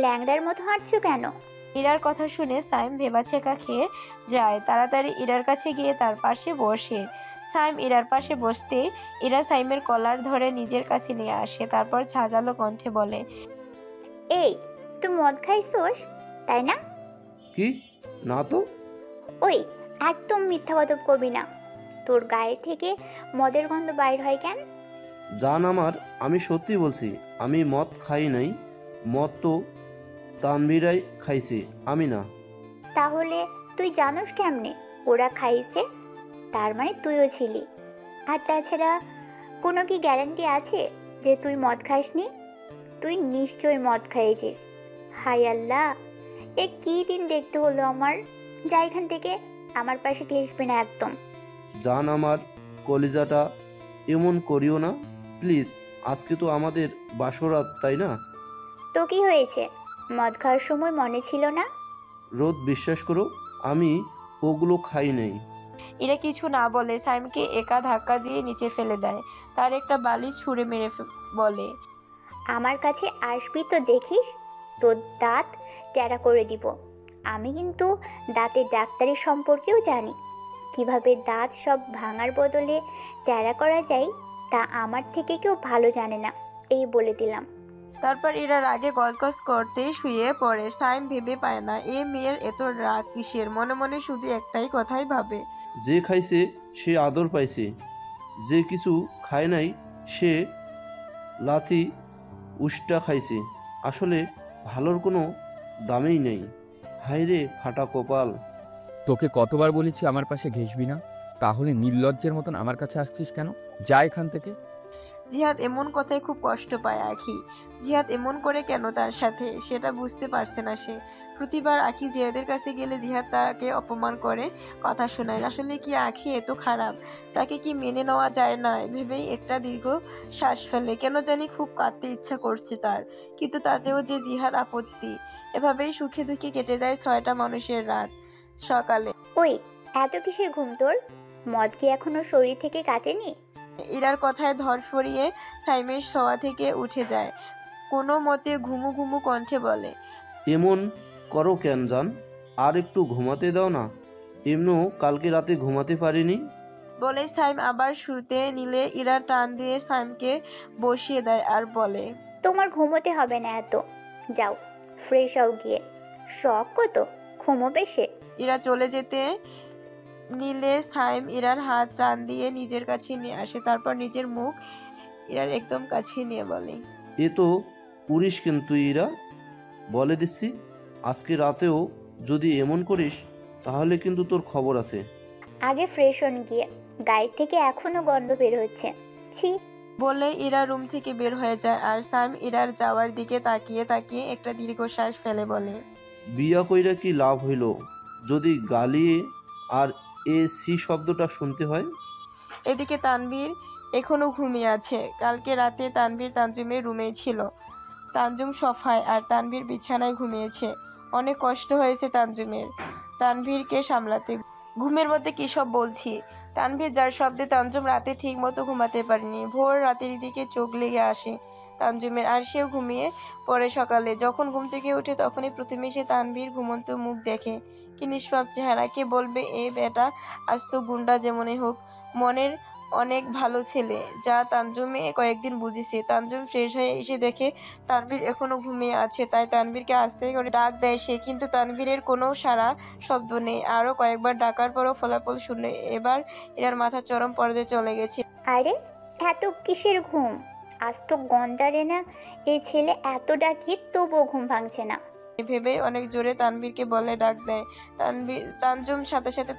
ল্যাংড়ার মতো হাঁটছো কেন? ইরার কথা শুনে সাইম ভেবাচেকা খেয়ে যায়। তাড়াতাড়ি ইরার কাছে গিয়ে তার পাশে বসে। সাইম ইরার পাশে বসতে ইরা সাইমের কলার ধরে নিজের কাছে নিয়ে আসে। তারপর ঝাঁঝালো কণ্ঠে বলে, এই, তুই মদ খাইছোস তাই না? কি? না তো। ওই, একদম মিথ্যা কথা করবি না। তোর গায়ে থেকে মদের গন্ধ বাইর হয় কেন? জান আমার, আমি সত্যি বলছি, আমি মদ খাই নাই। মদ তো তানভীরাই খাইছে, আমি না। তাহলে তুই জানোস কেমনে ওরা খাইছে? তার মানে তুইও ছিলি। আর তাছাড়া কোনো কি গ্যারান্টি আছে যে তুই মদ খাসনি? তুই নিশ্চয়ই মদ খাইয়েছিস। হাই আল্লাহ, এ কী দিন দেখতে হলো আমার। যা এখান থেকে, আমার পাশে ঘেসবি না একদম। জান আমার কলিজাটা, এমন করিও না প্লিজ। আজকে তো আমাদের বাসরাত, তাই না? তো কি হয়েছে, মদ খাওয়ার সময় মনে ছিল না? রোদ বিশ্বাস করো, আমি ওগুলো খাই নাই। এরা কিছু না বলে সাইমকে একা ধাক্কা দিয়ে নিচে ফেলে দেয়। তার একটা বালিশ ছুঁড়ে মেরে বলে, আমার কাছে আসবি তো দেখিস, তোর দাঁত টেরা করে দিব। আমি কিন্তু দাঁতের ডাক্তারি সম্পর্কেও জানি। কিভাবে দাঁত সব ভাঙার বদলে টেরা করা যায় তা আমার থেকে কেউ ভালো জানে না, এই বলে দিলাম। তারপর এরা রাগে গজগজ করতে শুয়ে পড়ে। সাইম ভেবে পায় না এ মেয়ের এত রাগ কিসের, মনে মনে শুধু একটাই কথাই ভাবে, যে খাইছে সে আদর পাইছে, যে কিছু খায় নাই সে লাথি উষ্টা খাইছে। আসলে ভালোর কোনো দামেই নেই। হায়রে ফাটা কপাল। তোকে কতবার বলেছি আমার পাশে ঘেসবি না, তাহলে নির্লজ্জের মতন আমার কাছে আসছিস কেন? যা এখান থেকে। জিহাদ এমন কথায় খুব কষ্ট পায় আখি। জিহাদ এমন করে কেন তার সাথে, সেটা বুঝতে পারছে না সে। প্রতিবার আখি জিহাদের কাছে গেলে জিহাদ তাকে অপমান করে, কথা শোনায়। আসলে কি আখি এত খারাপ? তাকে কি মেনে নেওয়া যায় না? ভেবেই একটা দীর্ঘ শ্বাস ফেলে। কেন জানি খুব কাঁদতে ইচ্ছা করছে তার, কিন্তু তাতেও যে জিহাদ আপত্তি। এভাবেই সুখে দুঃখে কেটে যায় 6টা মানুষের রাত। সকালে ওই, এত কিসের ঘুম তোর? মদ কি এখনো শরীর থেকে কাটেনি? ইরার কথায় ধর ফরিয়ে সাইমের শোয়া থেকে উঠে যায়। কোনো মতে ঘুমু ঘুমু কণ্ঠে বলে, এমন করো কেন জান? আর একটু ঘুমাতে দাও না। এমনও কালকে রাতে ঘুমাতে পারিনি। বলে সাইম আবার শুতে নিলে ইরা টান দিয়ে সাইমকে বসিয়ে দেয় আর বলে, তোমার ঘুমোতে হবে না এত, যাও ফ্রেশ হও গিয়ে। শখ কত, ঘুমোবে সে। ইরা চলে যেতে নিলে সাইম ইরার হাত টান দিয়ে নিজের কাছে নিয়ে আসে। তারপর নিজের মুখ ইরার একদম কাছে নিয়ে বলে, এ তো পুরিস কিন্তু ইরা, বলে দিচ্ছি আজকে রাতেও যদি এমন করিস তাহলে কিন্তু তোর খবর আছে। আগে ফ্রেশ হন গিয়ে, গায়ের থেকে এখনো গন্ধ বের হচ্ছে। ছি। বলে ইরা রুম থেকে বের হয়ে যায়। আর সাইম ইরার যাওয়ার দিকে তাকিয়ে তাকিয়ে একটা দীর্ঘশ্বাস ফেলে বলে, বিয়া কইরা কি লাভ হইল যদি গালিয়ে আর এ সি শব্দটা শুনতে হয়? এদিকে তানভীর এখনো ঘুমিয়ে আছে। কালকে রাতে তানভীর তানজুমের রুমেই ছিল। তানজুম সোফায় আর তানভীর বিছানায় ঘুমিয়েছে। অনেক কষ্ট হয়েছে তানজুমের তানভীরকে সামলাতে। ঘুমের মধ্যে কী সব বলছি। তানভীর যার শব্দে তানজুম রাতে ঠিক মতো ঘুমাতে পারেনি। ভোর রাতের দিকে চোখ লেগে আসে তানজুমের, আর সেও ঘুমিয়ে পড়ে। সকালে যখন ঘুম থেকে ওঠে তখনই প্রথমে সে তানভীর ঘুমন্ত মুখ দেখে। কি নিষ্পাপ চেহারা, কে বলবে এ বেটা আস্ত গুন্ডা যেমনই হোক মনের অনেক ভালো ছেলে, যা তানজুমে কয়েকদিন বুঝেছে। তানজুম ফ্রেশ হয়ে এসে দেখে তানভীর এখনো ঘুমিয়ে আছে, তাই তানভীরকে আস্তে করে ডাক দেয় সে, কিন্তু তানভীরের কোনো সাড়া শব্দ নেই। আরও কয়েকবার ডাকার পরও ফলাফল শূন্য। এবার এর মাথা চরম পর্যায়ে চলে গেছে। আরে এত কিসের ঘুম? আজ তো গন্ডারে না এই ছেলে, এত ডাকি তবুও ঘুম ভাঙছে না। ভেবে অনেক জোরে তানভীরকে বলে ডাক দেয়। তানজুম সাথে সাথে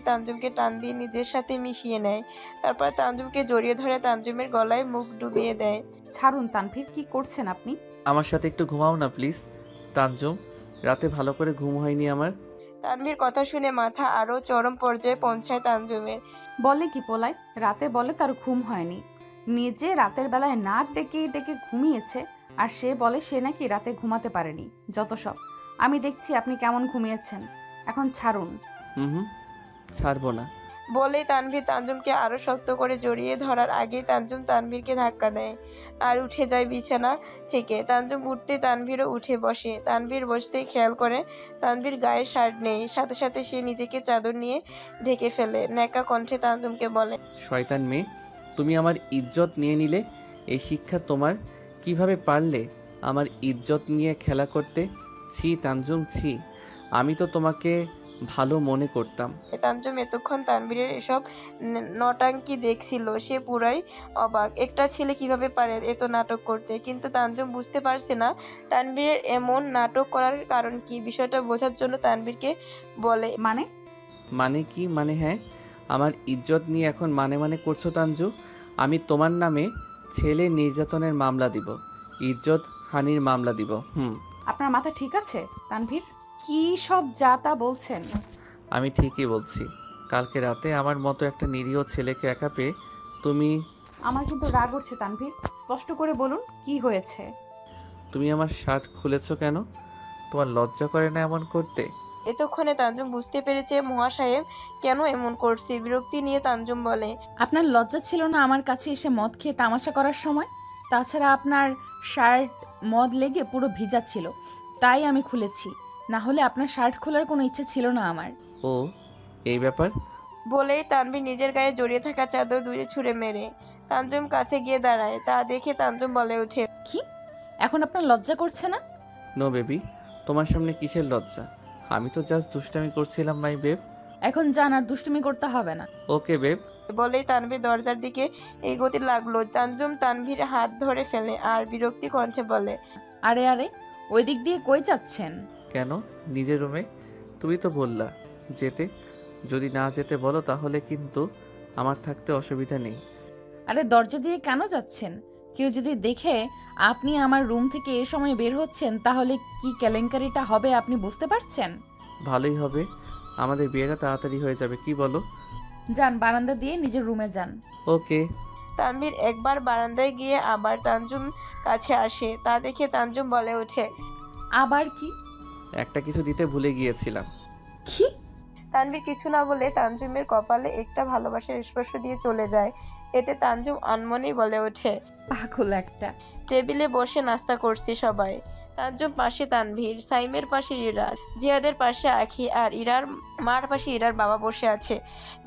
তানজুমকে টান দিয়ে নিজের সাথে মিশিয়ে নেয়। তারপর তানজুমকে জড়িয়ে ধরে তানজুমের গলায় মুখ ডুবিয়ে দেয়। ছাড়ুন তানভীর, কি করছেন আপনি? আমার সাথে একটু ঘুমাও না প্লিজ তানজুম, রাতে ভালো করে ঘুম হয়নি আমার। তানভীর কথা শুনে মাথা আরও চরম পর্যায়ে পৌঁছায় তানজুমের। বলে কি পোলায়, রাতে বলে তার ঘুম হয়নি। নিজে রাতের বেলায় নাক ডেকে ডেকে ঘুমিয়েছে, আর সে বলে সে নাকি রাতে ঘুমাতে পারেনি। যত সব। আমি দেখছি আপনি কেমন ঘুমিয়েছেন। এখন ছাড়ুন। হুম, ছাড়বো না। বলে তানভীর তানজুমকে আরো শক্ত করে জড়িয়ে ধরার আগে তানজুম তানভীরকে ধাক্কা দেয় আর উঠে যায় বিছানা থেকে। তানজুম উঠতে তানভীরও উঠে বসে। তানভীর বসতেই খেয়াল করে তানভীর গায়ে শার্ট নেই। সাথে সাথে সে নিজেকে চাদর নিয়ে ঢেকে ফেলে। ন্যাকা কণ্ঠে তানজুমকে বলে, শয়তান মেয়ে, তুমি আমার ইজ্জত নিয়ে নিলে। এই শিক্ষা তোমার? কিভাবে পারলে আমার ইজ্জত নিয়ে খেলা করতে? ছি তানজুম, ছি। আমি তো তোমাকে ভালো মনে করতাম। তানজুম এতক্ষণ তানভীরের এসব নটাঙ্কি দেখছিল। সে পুরাই অবাক, একটা ছেলে কিভাবে পারে এত নাটক করতে। কিন্তু তানজুম বুঝতে পারছে না তানভীরের এমন নাটক করার কারণ কি। বিষয়টা বোঝার জন্য তানভীরকে বলে, মানে? মানে কি মানে? হ্যাঁ, আমার ইজ্জত নিয়ে এখন মানে মানে করছো তানজু? আমি তোমার নামে ছেলে নির্যাতনের মামলা দিব, ইজ্জত হানির মামলা দিব। আপনার মাথা ঠিক আছে তানভীর? কি সব যা তা বলছেন? আমি ঠিকই বলছি। কালকে রাতে আমার মতো একটা নিরীহ ছেলেকে একা পেয়ে তুমি আমার কিন্তু রাগ উঠছে তানভীর, স্পষ্ট করে বলুন কি হয়েছে। তুমি আমার শার্ট খুলেছো কেন? তোমার লজ্জা করে না এমন করতে? এতক্ষণে তানজুম বুঝতে পেরেছে মহাসাহেব কেন এমন করছে। বিরক্তি নিয়ে তানজুম বলে, আপনার লজ্জা ছিল না আমার কাছে এসে মদ খেয়ে তামাশা করার সময়? তাছাড়া আপনার শার্ট মদ লেগে পুরো ভিজা ছিল, তাই আমি খুলেছি, না হলে আপনার শার্ট খোলার কোনো ইচ্ছে ছিল না আমার। ও, এই ব্যাপার? বলেই তানভীর নিজের গায়ে জড়িয়ে থাকা চাদর দূরে ছুঁড়ে মেরে তানজুম কাছে গিয়ে দাঁড়ায়। তা দেখে তানজুম বলে ওঠে, কি এখন আপনার লজ্জা করছে না? নো বেবি, তোমার সামনে কিসের লজ্জা? আমি তো জাস্ট দুষ্টামি করছিলাম মাই বেব। এখন যান, আর দুষ্টুমি করতে হবে না। ওকে বেব। বলেই তানভীর দরজার দিকে এগোতে লাগলো। তানজুম তানভীর হাত ধরে ফেলে আর বিরক্তি কণ্ঠে বলে, আরে আরে, ওই দিক দিয়ে কই যাচ্ছেন? কেন, নিজের রুমে। তুমি তো বললা যেতে, যদি না যেতে বলো তাহলে কিন্তু আমার থাকতে অসুবিধা নেই। আরে দরজা দিয়ে কেন যাচ্ছেন? কেউ যদি দেখে আপনি আমার রুম থেকে এ সময় বের হচ্ছেন, তাহলে কি কেলেঙ্কারিটা হবে আপনি বুঝতে পারছেন? ভালোই হবে, আমাদের বিয়েটা তাড়াতাড়ি হয়ে যাবে, কি বলো? যান, বারান্দা দিয়ে নিজের রুমে যান। ওকে। তানভীর একবার বারান্দায় গিয়ে আবার তানজুম কাছে আসে। তা দেখে তানজুম বলে ওঠে, আবার কি? একটা কিছু দিতে ভুলে গিয়েছিলাম। কি? তানভীর কিছু না বলে তানজুমের কপালে একটা ভালোবাসার স্পর্শ দিয়ে চলে যায়। এতে তানজুম আনমনেই বলে ওঠে, পাগল একটা। টেবিলে বসে নাস্তা করছে সবাই। তানজুম পাশে তানভীর, সাইমের পাশে ইরা, জিহাদের পাশে আখি আর ইরার মার পাশে ইরার বাবা বসে আছে।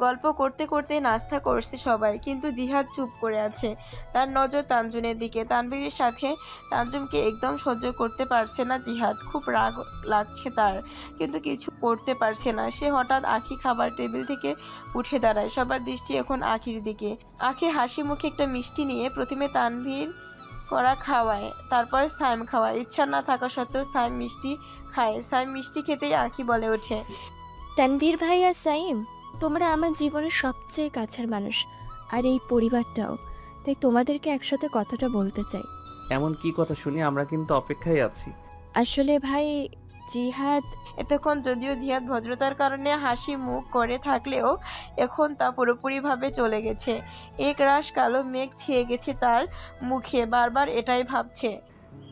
গল্প করতে করতে নাস্তা করছে সবাই, কিন্তু জিহাদ চুপ করে আছে। তার নজর তানজুমের দিকে। তানভীরের সাথে তানজুমকে একদম সহ্য করতে পারছে না জিহাদ। খুব রাগ লাগছে তার, কিন্তু কিছু করতে পারছে না সে। হঠাৎ আখি খাবার টেবিল থেকে উঠে দাঁড়ায়। সবার দৃষ্টি এখন আখির দিকে। আখি হাসি মুখে একটা মিষ্টি নিয়ে প্রথমে তানভীর করা খাওয়ায়, তারপর সাইম খাওয়ায়। ইচ্ছা না থাকা সত্ত্বেও সাইম মিষ্টি খায়। সাইম মিষ্টি খেতেই আখি বলে ওঠে, তানভীর ভাই আর সাইম, তোমরা আমার জীবনের সবচেয়ে কাছের মানুষ, আর এই পরিবারটাও, তাই তোমাদেরকে একসাথে কথাটা বলতে চাই। এমন কি কথা শুনি, আমরা কিন্তু অপেক্ষায় আছি। আসলে ভাই, জিহাদ। এতক্ষণ যদিও জিহাদ ভদ্রতার কারণে হাসি মুখ করে থাকলেও এখন তা পুরোপুরিভাবে চলে গেছে। এক রাশ কালো মেঘ ছেয়ে গেছে তার মুখে। বারবার এটাই ভাবছে।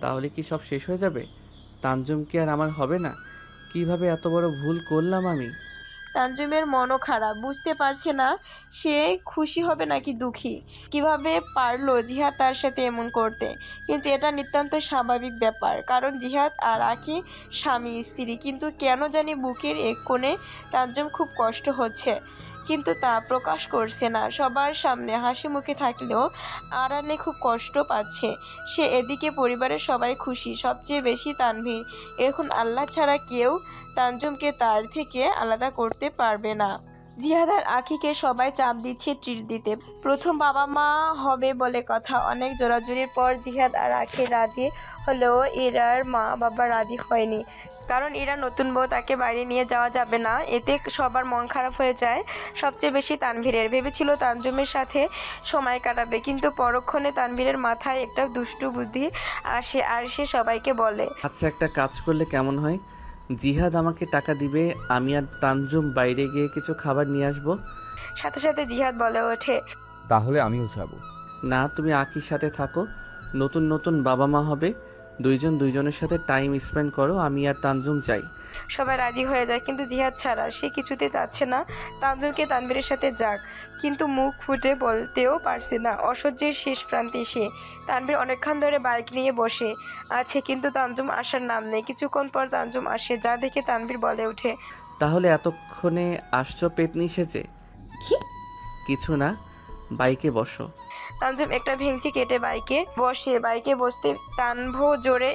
তাহলে কি সব শেষ হয়ে যাবে? তানজুম কি আর আমার হবে না? কিভাবে এত বড় ভুল করলাম আমি? তানজুমের মনও খারাপ, বুঝতে পারছে না সে খুশি হবে নাকি দুঃখী। কিভাবে পারলো জিহাদ তার সাথে এমন করতে। কিন্তু এটা নিতান্ত স্বাভাবিক ব্যাপার, কারণ জিহাদ আর আখি স্বামী স্ত্রী। কিন্তু কেন জানি বুকের এক কোণে তানজুম খুব কষ্ট হচ্ছে, কিন্তু তা প্রকাশ করছে না। সবার সামনে হাসি মুখে থাকলেও আড়ালে খুব কষ্ট পাচ্ছে সে। এদিকে পরিবারের সবাই খুশি, সবচেয়ে বেশি তানভীর। এখন আল্লাহ ছাড়া কেউ তানজুমকে তার থেকে আলাদা করতে পারবে না। জিহাদ আর আখিকে সবাই চাপ দিচ্ছে ট্রিট দিতে। প্রথম বাবা মা হবে বলে কথা। অনেক জোরাজুরির পর জিহাদ আর আখি রাজি হলেও ইরার মা বাবা রাজি হয়নি, কারণ ইরা নতুন বউ, তাকে বাইরে নিয়ে যাওয়া যাবে না। এতে সবার মন খারাপ হয়ে যায়, সবচেয়ে বেশি তানভীরের। ভেবেছিল তানজুমের সাথে সময় কাটাবে, কিন্তু পরক্ষণে তানভীরের মাথায় একটা দুষ্টু বুদ্ধি আসে আর সে সবাইকে বলে, আচ্ছা, একটা কাজ করলে কেমন হয়? জিহাদ আমাকে টাকা দিবে, আমি আর তানজুম বাইরে গিয়ে কিছু খাবার নিয়ে আসবো। সাথে সাথে জিহাদ বলে ওঠে, তাহলে আমিও যাব। না, তুমি আখির সাথে থাকো, নতুন নতুন বাবা মা হবে, দুইজন দুইজনের সাথে টাইম স্পেন্ড করো, আমি আর তানজুম চাই। সবাই রাজি হয়ে যায়, কিন্তু জিহাদ ছাড়া সে কিছুতে চাচ্ছে না তানজুমকে তানভীরের সাথে যাক। কিন্তু মুখ ফুটে বলতেও পারছে না। অসহ্যের শেষ প্রান্তে সে। তানভীর অনেকক্ষণ ধরে বাইক নিয়ে বসে আছে, কিন্তু তানজুম আসার নাম নেই। কিছুক্ষণ পর তানজুম আসে, যা দেখে তানভীর বলে ওঠে, তাহলে এতক্ষণে আসছো পেতনি সেজে? কি? কিছু না, বাইকে বসো। তানজুম একটা ভেঙচি কেটে বাইকে বসে। বাইকে বসতে তানভো জোরে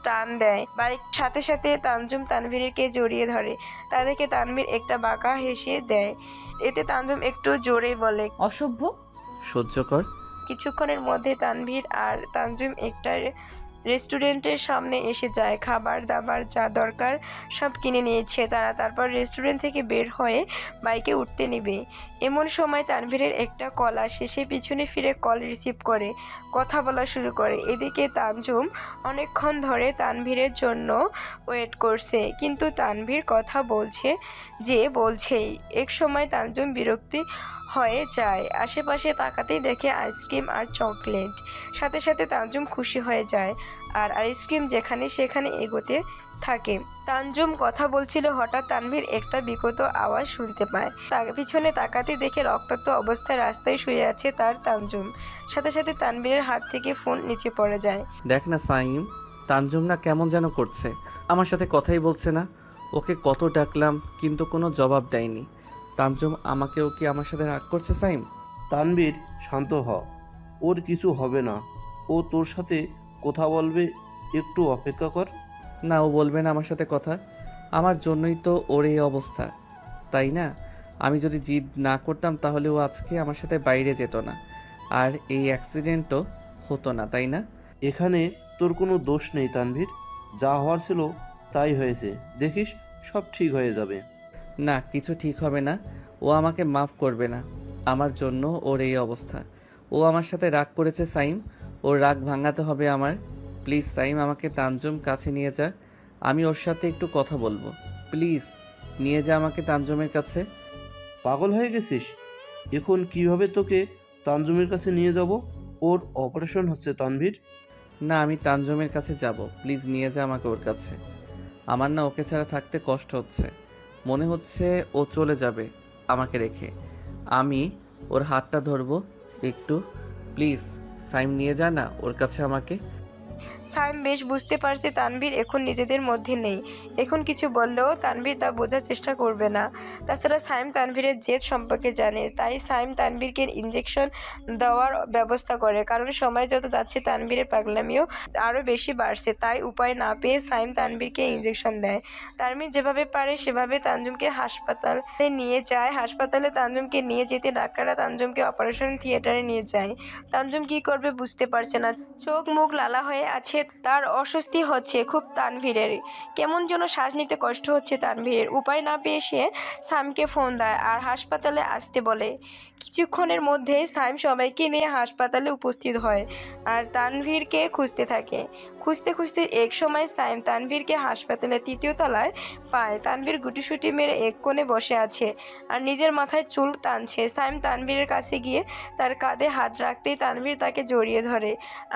টান দেয়। বাইক সাথে সাথে তানজুম তানভীরকে জড়িয়ে ধরে। তা দেখে তানভীর একটা বাঁকা হেসে দেয়। এতে তানজুম একটু জোরে বলে, অসভ্য। সহ্য কর। কিছুক্ষণের মধ্যে তানভীর আর তানজুম একটা রেস্টুরেন্টের সামনে এসে যায়। খাবার দাবার যা দরকার সব কিনে নিয়েছে তারা। তারপর রেস্টুরেন্ট থেকে বের হয়ে বাইকে উঠতে নিবে। এমন সময় তানভীরের একটা কল আসে। সে পিছনে ফিরে কল রিসিভ করে কথা বলা শুরু করে। এদিকে তানজুম অনেকক্ষণ ধরে তানভীরের জন্য ওয়েট করছে, কিন্তু তানভীর কথা বলছেই। এক সময় তানজুম বিরক্তি হয়ে যায়। আশেপাশে তাকাতেই দেখে আইসক্রিম আর চকলেট। সাথে সাথে তানজুম খুশি হয়ে যায় আর আইসক্রিম যেখানে সেখানে এগোতে থাকে। তানজুম কথা বলছিল, হঠাৎ তানভীর একটা বিকট আওয়াজ শুনতে পায়। পিছনে তাকাতে দেখে রক্তাক্ত অবস্থায় রাস্তায় শুয়ে আছে তার তানজুম। সাথে সাথে তানভীরের হাত থেকে ফোন নিচে পড়ে যায়। দেখ না সাইম, তানজুম না কেমন যেন করছে, আমার সাথে কথাই বলছে না। ওকে কত ডাকলাম কিন্তু কোনো জবাব দেয়নি। তানজুম আমাকেও কি আমার সাথে রাগ করছে সাইম? তানভীর, শান্ত হ, ওর কিছু হবে না। ও তোর সাথে কথা বলবে, একটু অপেক্ষা কর। না, ও বলবে না আমার সাথে কথা। আমার জন্যই তো ওর এই অবস্থা, তাই না? আমি যদি জিদ না করতাম তাহলে ও আজকে আমার সাথে বাইরে যেত না, আর এই অ্যাক্সিডেন্টও হতো না, তাই না? এখানে তোর কোনো দোষ নেই তানভীর, যা হওয়ার ছিল তাই হয়েছে। দেখিস সব ঠিক হয়ে যাবে। না, কিছু ঠিক হবে না। ও আমাকে মাফ করবে না, আমার জন্য ওর এই অবস্থা। ও আমার সাথে রাগ করেছে সাইম, ওর রাগ ভাঙাতে হবে আমার। প্লিজ সাইম, আমাকে তানজুম কাছে নিয়ে যা, আমি ওর সাথে একটু কথা বলবো। প্লিজ নিয়ে যা আমাকে তানজুমের কাছে। পাগল হয়ে গেছিস? এখন কিভাবে তোকে তানজুমের কাছে নিয়ে যাব? ওর অপারেশন হচ্ছে তানভীর। না, আমি তানজুমের কাছে যাব, প্লিজ নিয়ে যা আমাকে ওর কাছে। আমার না ওকে ছাড়া থাকতে কষ্ট হচ্ছে, মনে হচ্ছে ও চলে যাবে আমাকে রেখে। আমি ওর হাতটা ধরবো একটু, প্লিজ সাইম নিয়ে যা না ওর কাছে আমাকে। সাইম বেশ বুঝতে পারছে তানভীর এখন নিজেদের মধ্যে নেই। এখন কিছু বললেও তানভীর তা বোঝার চেষ্টা করবে না। তাছাড়া সাইম তানভীরের জেদ সম্পর্কে জানে, তাই সাইম তানভীরকে ইনজেকশন দেওয়ার ব্যবস্থা করে। কারণ সময় যত যাচ্ছে তানভীরের পাগলামিও আরও বেশি বাড়ছে। তাই উপায় না পেয়ে সাইম তানভীরকে ইনজেকশন দেয়। তানভীর যেভাবে পারে সেভাবে তানজুমকে হাসপাতালে নিয়ে যায়। হাসপাতালে তানজুমকে নিয়ে যেতে ডাক্তাররা তানজুমকে অপারেশন থিয়েটারে নিয়ে যায়। তানজুম কি করবে বুঝতে পারছে না, চোখ মুখ লালা হয়ে আছে। তার অস্বস্তি হচ্ছে খুব তানভীরের, কেমন যেন শ্বাস নিতে কষ্ট হচ্ছে তানভীরের। উপায় না পেয়ে সে সাইমকে ফোন দেয় আর হাসপাতালে আসতে বলে। কিছুক্ষণের মধ্যেই সাইম সবাইকে নিয়ে হাসপাতালে উপস্থিত হয় আর তানভীরকে খুঁজতে থাকে। খুঁজতে খুঁজতে এক সময় সাইম তানভীরকে হাসপাতালের 3য় তলায় পায়। তানভীর গুটিসুটি মেরে এক কোণে বসে আছে আর নিজের মাথায় চুল টানছে। সাইম তানভীরের কাছে গিয়ে তার কাঁধে হাত রাখতেই তানভীর তাকে জড়িয়ে ধরে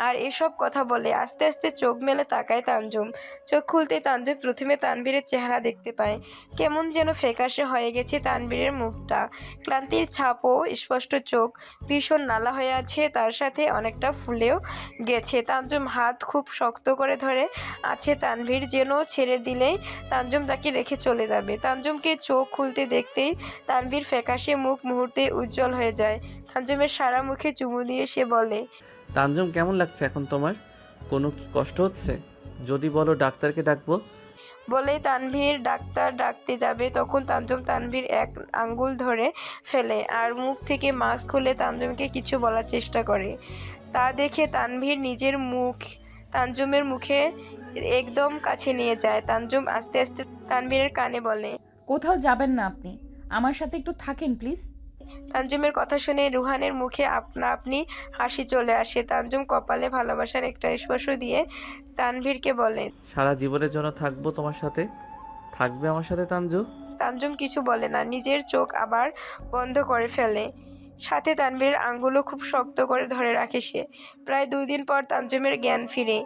আর এসব কথা বলে। আস্তে আস্তে চোখ মেলে তাকায় তানজুম। চোখ খুলতে তানজুম প্রথমে তানভীরের চেহারা দেখতে পায়। কেমন যেন ফ্যাকাশে হয়ে গেছে তানভীরের মুখটা, ক্লান্তির ছাপও স্পষ্ট, চোখ ভীষণ নালা হয়ে আছে, তার সাথে অনেকটা ফুলেও গেছে। তানজুম হাত খুব শক্ত করে ধরে আছে তানভীর, যেন ছেড়ে দিলেই তানজুম তাকে রেখে চলে যাবে। তানজুমকে চোখ খুলতে দেখতেই তানভীর ফ্যাকাশে মুখ মুহূর্তে উজ্জ্বল হয়ে যায়। তানজুমের সারা মুখে চুমু দিয়ে সে বলে, তানজুম কেমন লাগছে এখন তোমার? কোনো কি কষ্ট হচ্ছে? যদি বলো ডাক্তারকে ডাকবো। বলেই তানভীর ডাক্তার ডাকতে যাবে, তখন তানজুম তানভীর এক আঙ্গুল ধরে ফেলে আর মুখ থেকে মাস্ক খুলে তানজুমকে কিছু বলার চেষ্টা করে। তা দেখে তানভীর নিজের মুখ তানজুমের মুখে একদম কাছে নিয়ে যায়। তানজুম আস্তে আস্তে তানভীরের কানে বলে, কোথাও যাবেন না আপনি, আমার সাথে একটু থাকেন প্লিজ। তানজুমের কথা শুনে রুহানের মুখে আপনা আপনি হাসি চলে আসে। তানজুম কপালে ভালোবাসার একটা স্পর্শ দিয়ে তানভীরকে বলে, সারা জীবনের জন্য থাকবো তোমার সাথে, থাকবে আমার সাথে তানজু? তানজুম কিছু বলে না, নিজের চোখ আবার বন্ধ করে ফেলে। সাথে তানভীরের আঙ্গুলও খুব শক্ত করে ধরে রাখে সে। প্রায় 2 দিন পর তানজুমের জ্ঞান ফিরে।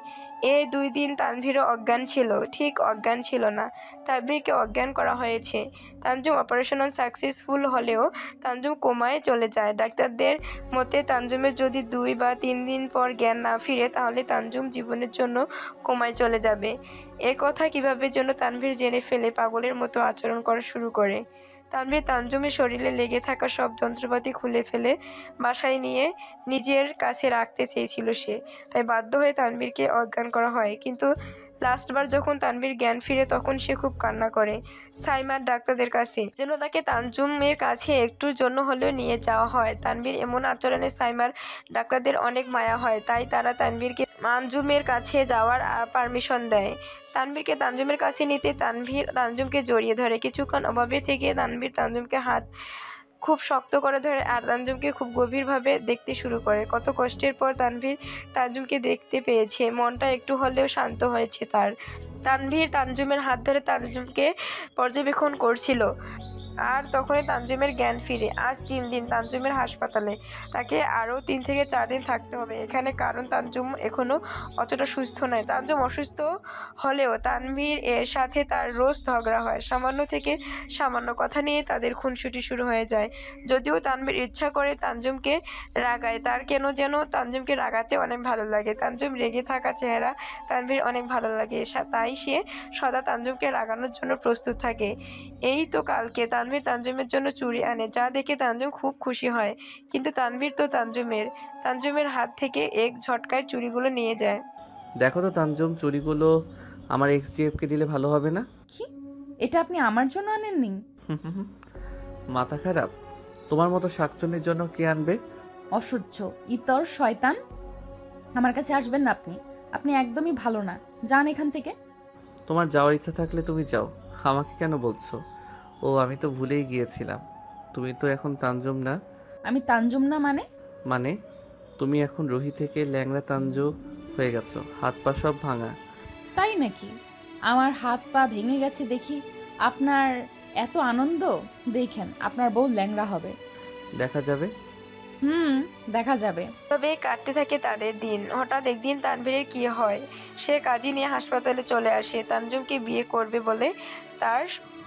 এই 2 দিন তানভীরও অজ্ঞান ছিল, ঠিক অজ্ঞান ছিল না, তানভীরকে অজ্ঞান করা হয়েছে। তানজুম অপারেশন সাকসেসফুল হলেও তানজুম কোমায় চলে যায়। ডাক্তারদের মতে তানজুমের যদি 2 বা 3 দিন পর জ্ঞান না ফিরে তাহলে তানজুম জীবনের জন্য কোমায় চলে যাবে। এ কথা কিভাবে যেন তানভীর জেনে ফেলে পাগলের মতো আচরণ করা শুরু করে। তানভীর তানজুমের শরীরে লেগে থাকা সব যন্ত্রপাতি খুলে ফেলে বাসায় নিয়ে নিজের কাছে রাখতে চেয়েছিল সে, তাই বাধ্য হয়ে তানভীরকে অজ্ঞান করা হয়। কিন্তু লাস্টবার যখন তানভীর জ্ঞান ফিরে তখন সে খুব কান্না করে। সাইমার ডাক্তারদের কাছে যেন তাকে তানজুমের কাছে একটুর জন্য হলেও নিয়ে যাওয়া হয়। তানভীর এমন আচরণে সাইমার ডাক্তারদের অনেক মায়া হয়, তাই তারা তানভীরকে তানজুমের কাছে যাওয়ার পারমিশন দেয়। তানভীরকে তানজুমের কাছে নিতে তানভীর তানজুমকে জড়িয়ে ধরে। কিছুক্ষণ অভাবে থেকে তানভীর তানজুমকে হাত খুব শক্ত করে ধরে আর তানজুমকে খুব গভীরভাবে দেখতে শুরু করে। কত কষ্টের পর তানভীর তানজুমকে দেখতে পেয়েছে, মনটা একটু হলেও শান্ত হয়েছে তার। তানভীর তানজুমের হাত ধরে তানজুমকে পর্যবেক্ষণ করছিল আর তখনই তানজুমের জ্ঞান ফিরে। আজ 3 দিন তানজুমের হাসপাতালে, তাকে আরও 3 থেকে 4 দিন থাকতে হবে এখানে, কারণ তানজুম এখনো অতটা সুস্থ নয়। তানজুম অসুস্থ হলেও তানভীর এর সাথে তার রোজ ঝগড়া হয়, সামান্য থেকে সামান্য কথা নিয়ে তাদের খুনসুটি শুরু হয়ে যায়। যদিও তানভীর ইচ্ছা করে তানজুমকে রাগায়, তার কেন যেন তানজুমকে রাগাতে অনেক ভালো লাগে। তানজুম রেগে থাকা চেহারা তানভীর অনেক ভালো লাগে, তাই সে সদা তানজুমকে রাগানোর জন্য প্রস্তুত থাকে। এই তো কালকে তানভীর তানজুমের জন্য চুড়ি আনে, যা দেখে তানজুম খুব খুশি হয়, কিন্তু তানভীর তো তানজুমের হাত থেকে এক ঝটকায় চুড়িগুলো নিয়ে যায়। দেখো তো তানজুম, চুড়িগুলো আমার এক্সজিএফকে দিলে ভালো হবে না? কি? এটা আপনি আমার জন্য আনেননি? মাথা খারাপ? তোমার মতো শাকচুন্নির জন্য কে আনবে? অসহ্য, ইতর, শয়তান! আমার কাছে আসবেন না আপনি। আপনি একদমই ভালো না, যান এখান থেকে। তোমার যাওয়ার ইচ্ছা থাকলে তুমি যাও, আমাকে কেন বলছো? ও আমি তো ভুলেই গিয়েছিলাম, তুমি তো এখন তানজুম না। আমি তানজুম না মানে? মানে তুমি এখন রুহি থেকে ল্যাংড়া তানজু হয়ে গেছো, হাত পা সব ভাঙা। তাই নাকি? আমার হাত পা ভেঙে গেছে দেখি আপনার এত আনন্দ? দেখেন আপনার বউ ল্যাংড়া হবে। দেখা যাবে। দেখা যাবে। তবে কাটতে থাকে তাদের দিন। হঠাৎ একদিন তানভীরের কি হয়, সে কাজী নিয়ে হাসপাতালে চলে আসে তানজুমকে বিয়ে করবে বলে। তার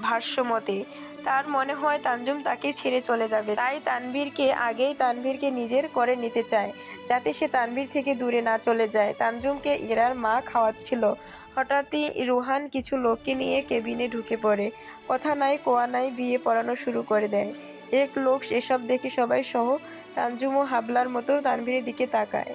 ভাষ্যমতে তার মনে হয় তানজুম তাকে ছেড়ে চলে যাবে, তাই তানভীরকে নিজের করে নিতে চায়, যাতে সে তানভীর থেকে দূরে না চলে যায়। তানজুমকে ইরার মা খাওয়াচ্ছিল। হঠাৎই রুহান কিছু লোককে নিয়ে কেবিনে ঢুকে পড়ে, কথা নাই কোয়া নাই বিয়ে পড়ানো শুরু করে দেয়। এক লোক এসব দেখে সবাই সহ তানজুম ও হাবলার মতো তানভীরের দিকে তাকায়।